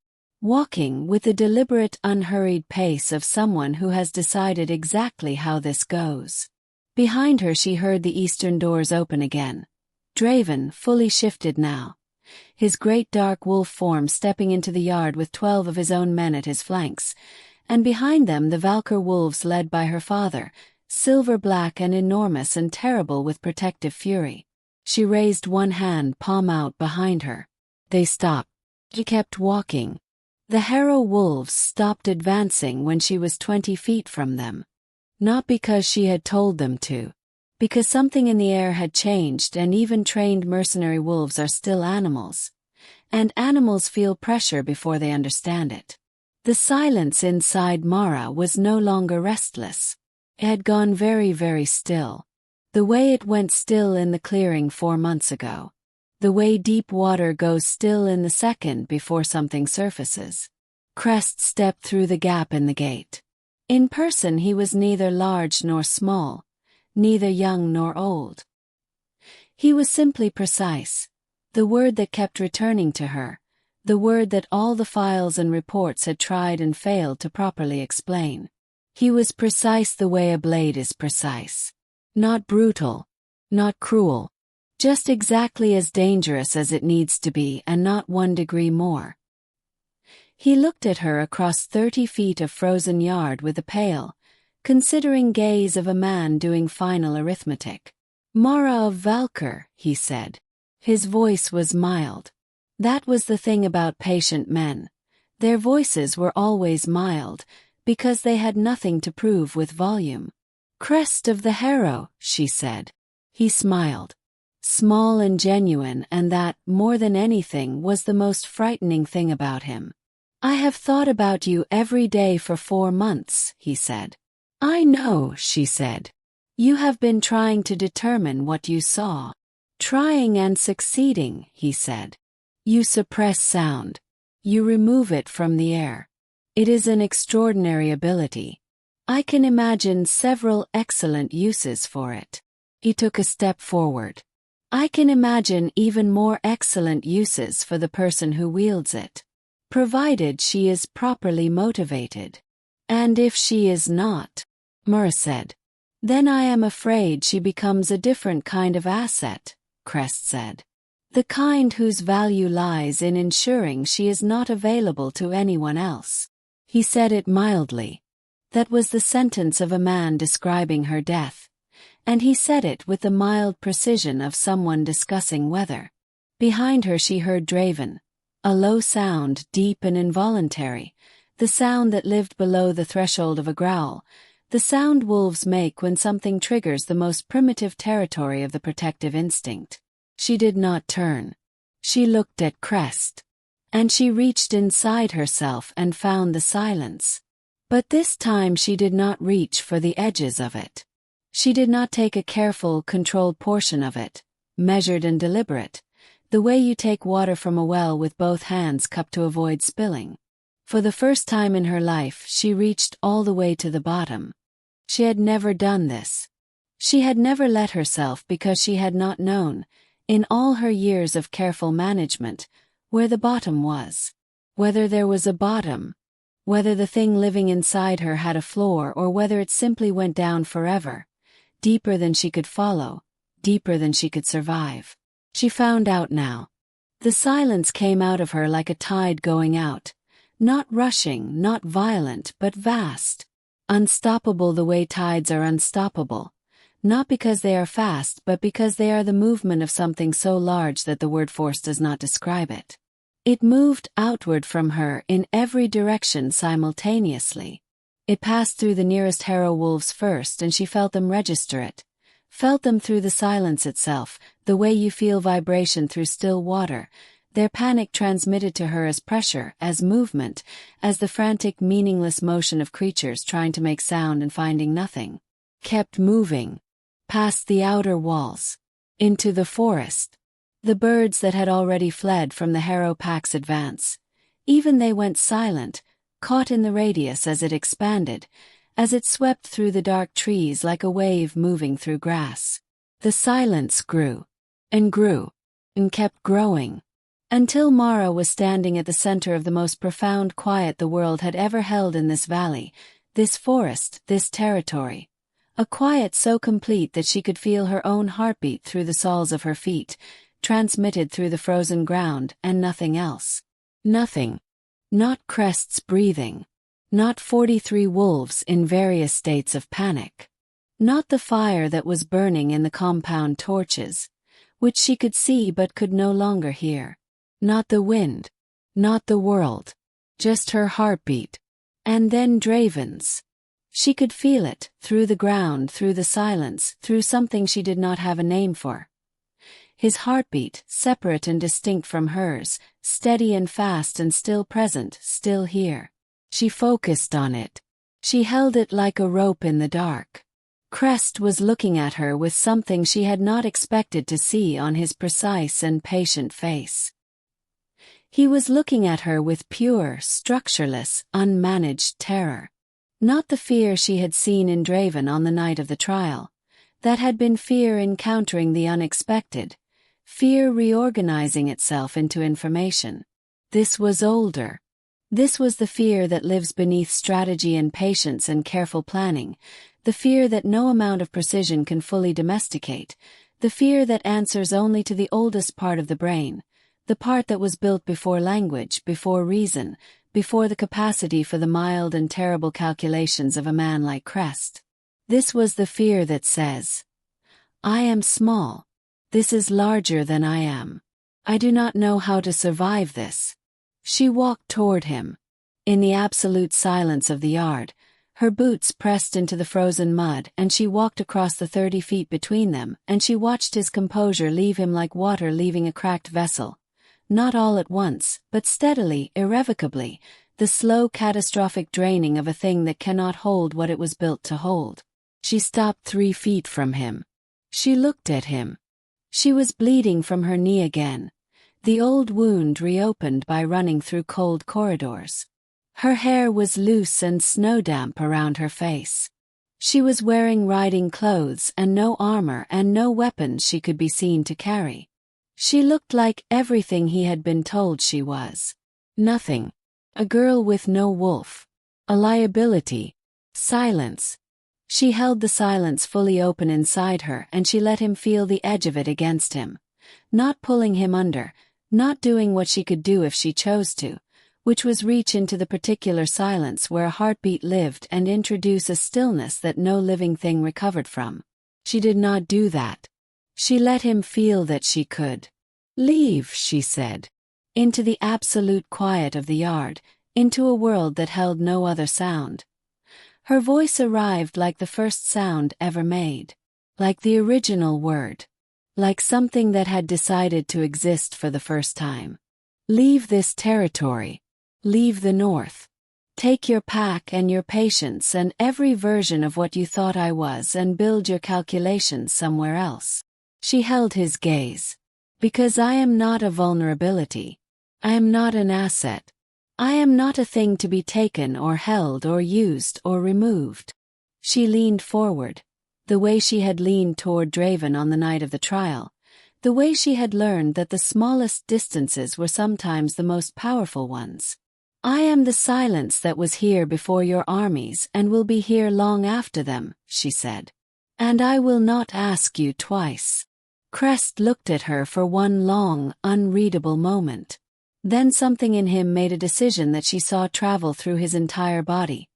walking with the deliberate, unhurried pace of someone who has decided exactly how this goes. Behind her she heard the eastern doors open again. Draven, fully shifted now, his great dark wolf form stepping into the yard with 12 of his own men at his flanks, and behind them the Valkyr wolves led by her father, silver-black and enormous and terrible with protective fury. She raised one hand, palm out, behind her. They stopped. She kept walking. The harrow wolves stopped advancing when she was 20 feet from them. Not because she had told them to. Because something in the air had changed, and even trained mercenary wolves are still animals. And animals feel pressure before they understand it. The silence inside Mara was no longer restless. It had gone very, very still. The way it went still in the clearing 4 months ago. The way deep water goes still in the second before something surfaces. Crest stepped through the gap in the gate. In person he was neither large nor small, neither young nor old. He was simply precise, the word that kept returning to her, the word that all the files and reports had tried and failed to properly explain. He was precise the way a blade is precise. Not brutal, not cruel, just exactly as dangerous as it needs to be, and not 1 degree more. He looked at her across 30 feet of frozen yard with a pale, considering gaze of a man doing final arithmetic. "Mara of Valkyr," he said. His voice was mild. That was the thing about patient men. Their voices were always mild, because they had nothing to prove with volume. "Crest of the harrow," she said. He smiled. Small and genuine, and that, more than anything, was the most frightening thing about him. "I have thought about you every day for 4 months," he said. "I know," she said. "You have been trying to determine what you saw." "Trying and succeeding," he said. "You suppress sound. You remove it from the air. It is an extraordinary ability. I can imagine several excellent uses for it." He took a step forward. "I can imagine even more excellent uses for the person who wields it. Provided she is properly motivated. And if she is not," Mara said. "Then I am afraid she becomes a different kind of asset," Crest said. "The kind whose value lies in ensuring she is not available to anyone else." He said it mildly. That was the sentence of a man describing her death. And he said it with the mild precision of someone discussing weather. Behind her she heard Draven. A low sound, deep and involuntary. The sound that lived below the threshold of a growl. The sound wolves make when something triggers the most primitive territory of the protective instinct. She did not turn. She looked at Crest. And she reached inside herself and found the silence. But this time she did not reach for the edges of it. She did not take a careful, controlled portion of it, measured and deliberate, the way you take water from a well with both hands cupped to avoid spilling. For the first time in her life she reached all the way to the bottom. She had never done this. She had never let herself because she had not known, in all her years of careful management, where the bottom was. Whether there was a bottom. Whether the thing living inside her had a floor, or whether it simply went down forever. Deeper than she could follow, deeper than she could survive. She found out now. The silence came out of her like a tide going out. Not rushing, not violent, but vast. Unstoppable the way tides are unstoppable. Not because they are fast, but because they are the movement of something so large that the word force does not describe it. It moved outward from her in every direction simultaneously. It passed through the nearest harrow wolves first, and she felt them register it. Felt them through the silence itself, the way you feel vibration through still water. Their panic transmitted to her as pressure, as movement, as the frantic, meaningless motion of creatures trying to make sound and finding nothing. Kept moving. Past the outer walls. Into the forest. The birds that had already fled from the harrow pack's advance. Even they went silent, caught in the radius as it expanded, as it swept through the dark trees like a wave moving through grass. The silence grew. And grew. And kept growing. Until Mara was standing at the center of the most profound quiet the world had ever held in this valley, this forest, this territory. A quiet so complete that she could feel her own heartbeat through the soles of her feet, transmitted through the frozen ground, and nothing else. Nothing. Not Crest's breathing. Not 43 wolves in various states of panic. Not the fire that was burning in the compound torches. which she could see but could no longer hear. Not the wind. Not the world. Just her heartbeat. And then Draven's. She could feel it, through the ground, through the silence, through something she did not have a name for. His heartbeat, separate and distinct from hers, steady and fast and still present, still here. She focused on it. She held it like a rope in the dark. Crest was looking at her with something she had not expected to see on his precise and patient face. He was looking at her with pure, structureless, unmanaged terror. Not the fear she had seen in Draven on the night of the trial. That had been fear encountering the unexpected. Fear reorganizing itself into information. This was older. This was the fear that lives beneath strategy and patience and careful planning, the fear that no amount of precision can fully domesticate, the fear that answers only to the oldest part of the brain, the part that was built before language, before reason, before the capacity for the mild and terrible calculations of a man like Crest. This was the fear that says, I am small. This is larger than I am. I do not know how to survive this. She walked toward him. In the absolute silence of the yard, her boots pressed into the frozen mud, and she walked across the 30 feet between them, and she watched his composure leave him like water leaving a cracked vessel. Not all at once, but steadily, irrevocably, the slow catastrophic draining of a thing that cannot hold what it was built to hold. She stopped 3 feet from him. She looked at him. She was bleeding from her knee again, the old wound reopened by running through cold corridors. Her hair was loose and snowdamp around her face. She was wearing riding clothes and no armor and no weapons she could be seen to carry. She looked like everything he had been told she was. Nothing. A girl with no wolf. A liability. Silence. She held the silence fully open inside her, and she let him feel the edge of it against him. Not pulling him under, not doing what she could do if she chose to, which was reach into the particular silence where a heartbeat lived and introduce a stillness that no living thing recovered from. She did not do that. She let him feel that she could. Leave, she said. Into the absolute quiet of the yard, into a world that held no other sound. Her voice arrived like the first sound ever made. Like the original word. Like something that had decided to exist for the first time. Leave this territory. Leave the north. Take your pack and your patience and every version of what you thought I was and build your calculations somewhere else. She held his gaze. Because I am not a vulnerability. I am not an asset. I am not a thing to be taken or held or used or removed. She leaned forward, the way she had leaned toward Draven on the night of the trial, the way she had learned that the smallest distances were sometimes the most powerful ones. I am the silence that was here before your armies and will be here long after them, she said. And I will not ask you twice. Crest looked at her for one long, unreadable moment. Then something in him made a decision that she saw travel through his entire body.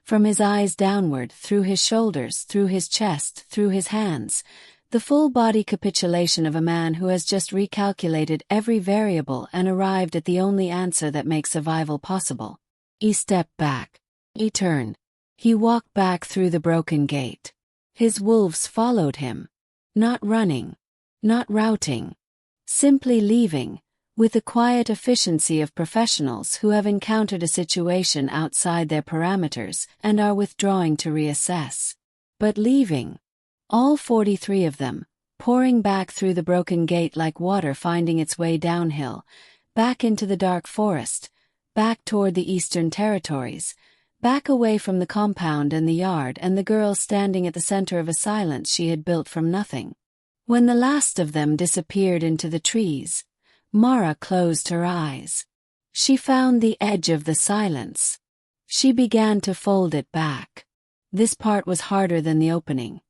From his eyes downward, through his shoulders, through his chest, through his hands. The full-body capitulation of a man who has just recalculated every variable and arrived at the only answer that makes survival possible. He stepped back. He turned. He walked back through the broken gate. His wolves followed him. Not running. Not routing. Simply leaving. With the quiet efficiency of professionals who have encountered a situation outside their parameters and are withdrawing to reassess. But leaving. All 43 of them, pouring back through the broken gate like water finding its way downhill, back into the dark forest, back toward the eastern territories, back away from the compound and the yard and the girl standing at the center of a silence she had built from nothing. When the last of them disappeared into the trees, Mara closed her eyes. She found the edge of the silence. She began to fold it back. This part was harder than the opening.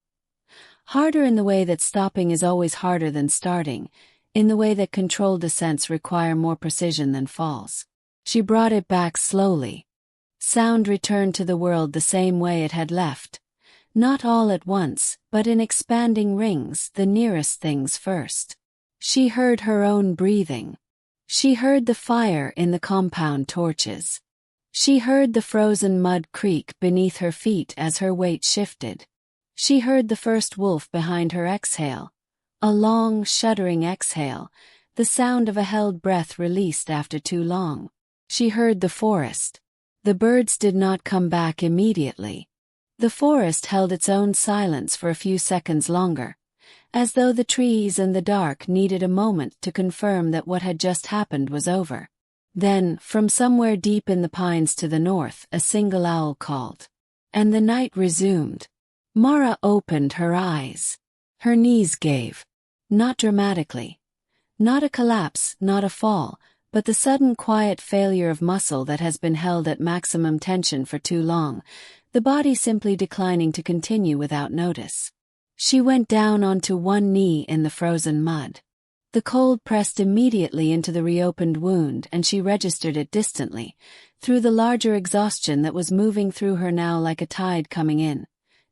Harder in the way that stopping is always harder than starting, in the way that controlled descents require more precision than falls. She brought it back slowly. Sound returned to the world the same way it had left. Not all at once, but in expanding rings, the nearest things first. She heard her own breathing. She heard the fire in the compound torches. She heard the frozen mud creak beneath her feet as her weight shifted. She heard the first wolf behind her exhale. A long, shuddering exhale, the sound of a held breath released after too long. She heard the forest. The birds did not come back immediately. The forest held its own silence for a few seconds longer, as though the trees and the dark needed a moment to confirm that what had just happened was over. Then, from somewhere deep in the pines to the north, a single owl called. And the night resumed. Mara opened her eyes. Her knees gave. Not dramatically. Not a collapse, not a fall, but the sudden quiet failure of muscle that has been held at maximum tension for too long, the body simply declining to continue without notice. She went down onto one knee in the frozen mud. The cold pressed immediately into the reopened wound and she registered it distantly, through the larger exhaustion that was moving through her now like a tide coming in.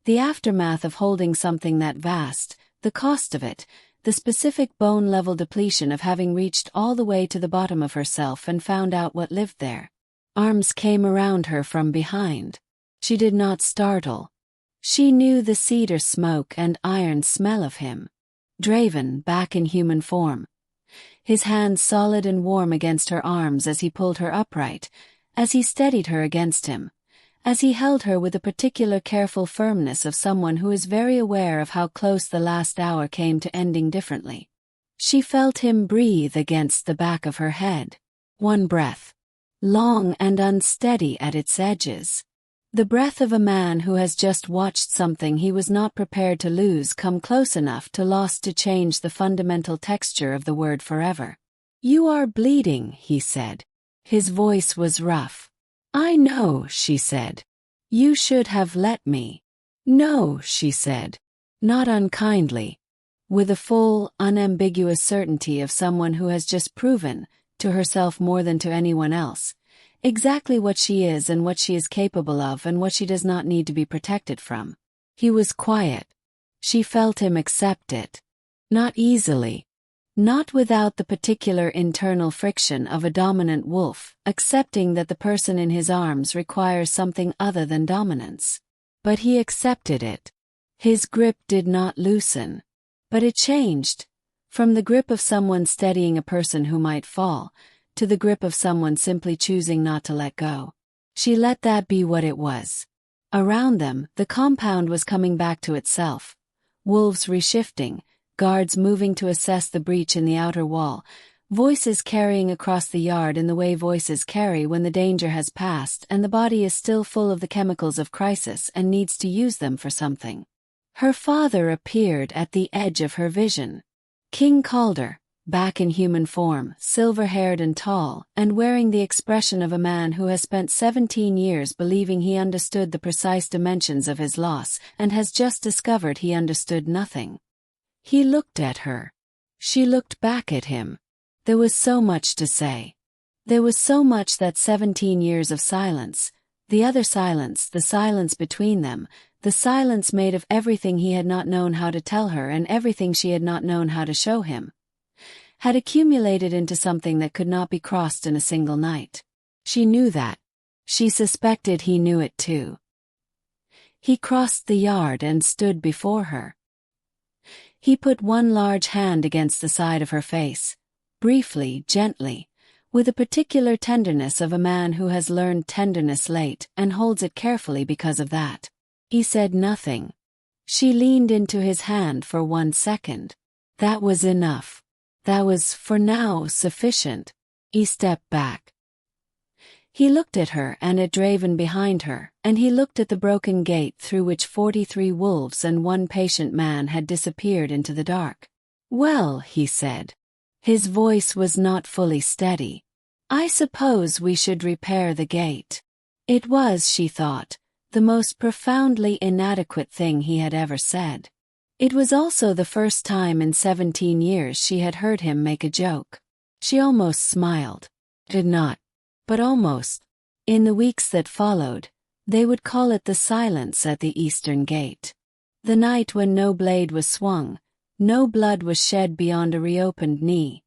The aftermath of holding something that vast, the cost of it, the specific bone-level depletion of having reached all the way to the bottom of herself and found out what lived there. Arms came around her from behind. She did not startle. She knew the cedar smoke and iron smell of him. Draven, back in human form. His hands solid and warm against her arms as he pulled her upright, as he steadied her against him, as he held her with a particular careful firmness of someone who is very aware of how close the last hour came to ending differently. She felt him breathe against the back of her head. One breath. Long and unsteady at its edges. The breath of a man who has just watched something he was not prepared to lose come close enough to loss to change the fundamental texture of the word forever. "You are bleeding," he said. His voice was rough. "I know," she said. "You should have let me." "No," she said. Not unkindly. With the full, unambiguous certainty of someone who has just proven, to herself more than to anyone else, exactly what she is and what she is capable of and what she does not need to be protected from. He was quiet. She felt him accept it. Not easily. Not without the particular internal friction of a dominant wolf, accepting that the person in his arms requires something other than dominance. But he accepted it. His grip did not loosen. But it changed. From the grip of someone steadying a person who might fall, to the grip of someone simply choosing not to let go. She let that be what it was. Around them, the compound was coming back to itself. Wolves reshifting, guards moving to assess the breach in the outer wall, voices carrying across the yard in the way voices carry when the danger has passed and the body is still full of the chemicals of crisis and needs to use them for something. Her father appeared at the edge of her vision. King Calder, back in human form, silver-haired and tall, and wearing the expression of a man who has spent 17 years believing he understood the precise dimensions of his loss and has just discovered he understood nothing. He looked at her. She looked back at him. There was so much to say. There was so much that 17 years of silence, the other silence, the silence between them, the silence made of everything he had not known how to tell her and everything she had not known how to show him, had accumulated into something that could not be crossed in a single night. She knew that. She suspected he knew it too. He crossed the yard and stood before her. He put one large hand against the side of her face, briefly, gently, with a particular tenderness of a man who has learned tenderness late and holds it carefully because of that. He said nothing. She leaned into his hand for 1 second. That was enough. That was, for now, sufficient. He stepped back. He looked at her and at Draven behind her, and he looked at the broken gate through which 43 wolves and 1 patient man had disappeared into the dark. "Well," he said. His voice was not fully steady. "I suppose we should repair the gate." It was, she thought, the most profoundly inadequate thing he had ever said. It was also the first time in 17 years she had heard him make a joke. She almost smiled. Did not. But almost. In the weeks that followed, they would call it the silence at the eastern gate. The night when no blade was swung, No blood was shed beyond a reopened knee.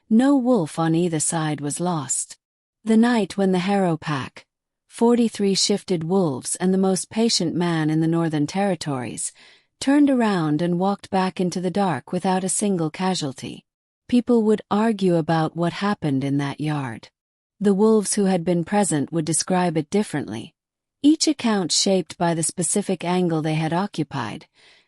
No wolf on either side was lost. The night when the Harrow Pack, 43 shifted wolves and the most patient man in the Northern Territories, turned around and walked back into the dark without a single casualty. People would argue about what happened in that yard. The wolves who had been present would describe it differently, each account shaped by the specific angle they had occupied,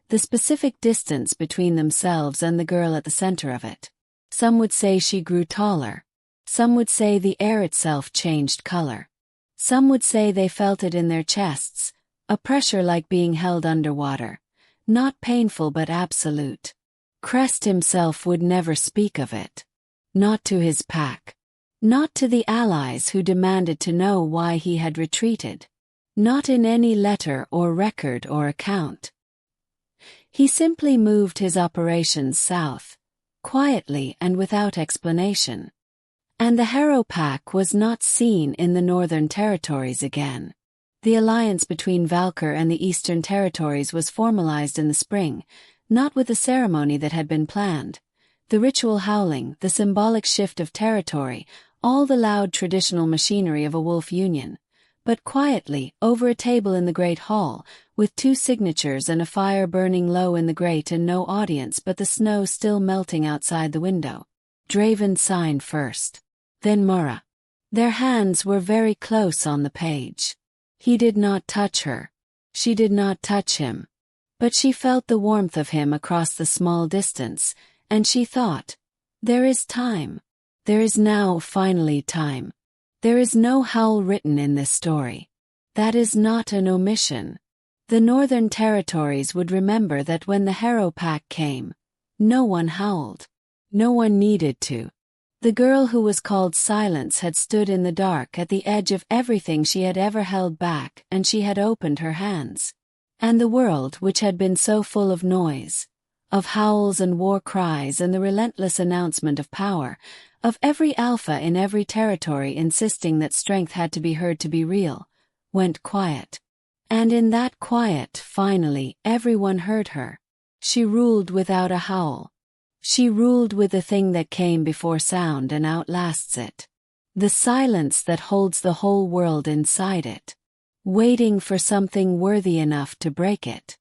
the specific distance between themselves and the girl at the center of it. Some would say she grew taller. Some would say the air itself changed color. Some would say they felt it in their chests, a pressure like being held underwater, not painful but absolute. Crest himself would never speak of it. Not to his pack. Not to the allies who demanded to know why he had retreated. Not in any letter or record or account. He simply moved his operations south, quietly and without explanation. And the Harrow Pack was not seen in the Northern Territories again. The alliance between Valkyr and the Eastern Territories was formalized in the spring, not with the ceremony that had been planned. The ritual howling, the symbolic shift of territory, all the loud traditional machinery of a wolf union. But quietly, over a table in the Great Hall, with 2 signatures and a fire burning low in the grate and no audience but the snow still melting outside the window. Draven signed first. Then Mora. Their hands were very close on the page. He did not touch her. She did not touch him. But she felt the warmth of him across the small distance, and she thought, there is time. There is now finally time. There is no howl written in this story. That is not an omission. The Northern Territories would remember that when the Harrow Pack came, no one howled. No one needed to. The girl who was called Silence had stood in the dark at the edge of everything she had ever held back, and she had opened her hands. And the world, which had been so full of noise, of howls and war cries and the relentless announcement of power, of every alpha in every territory insisting that strength had to be heard to be real, went quiet. And in that quiet, finally, everyone heard her. She ruled without a howl. She ruled with the thing that came before sound and outlasts it. The silence that holds the whole world inside it, waiting for something worthy enough to break it.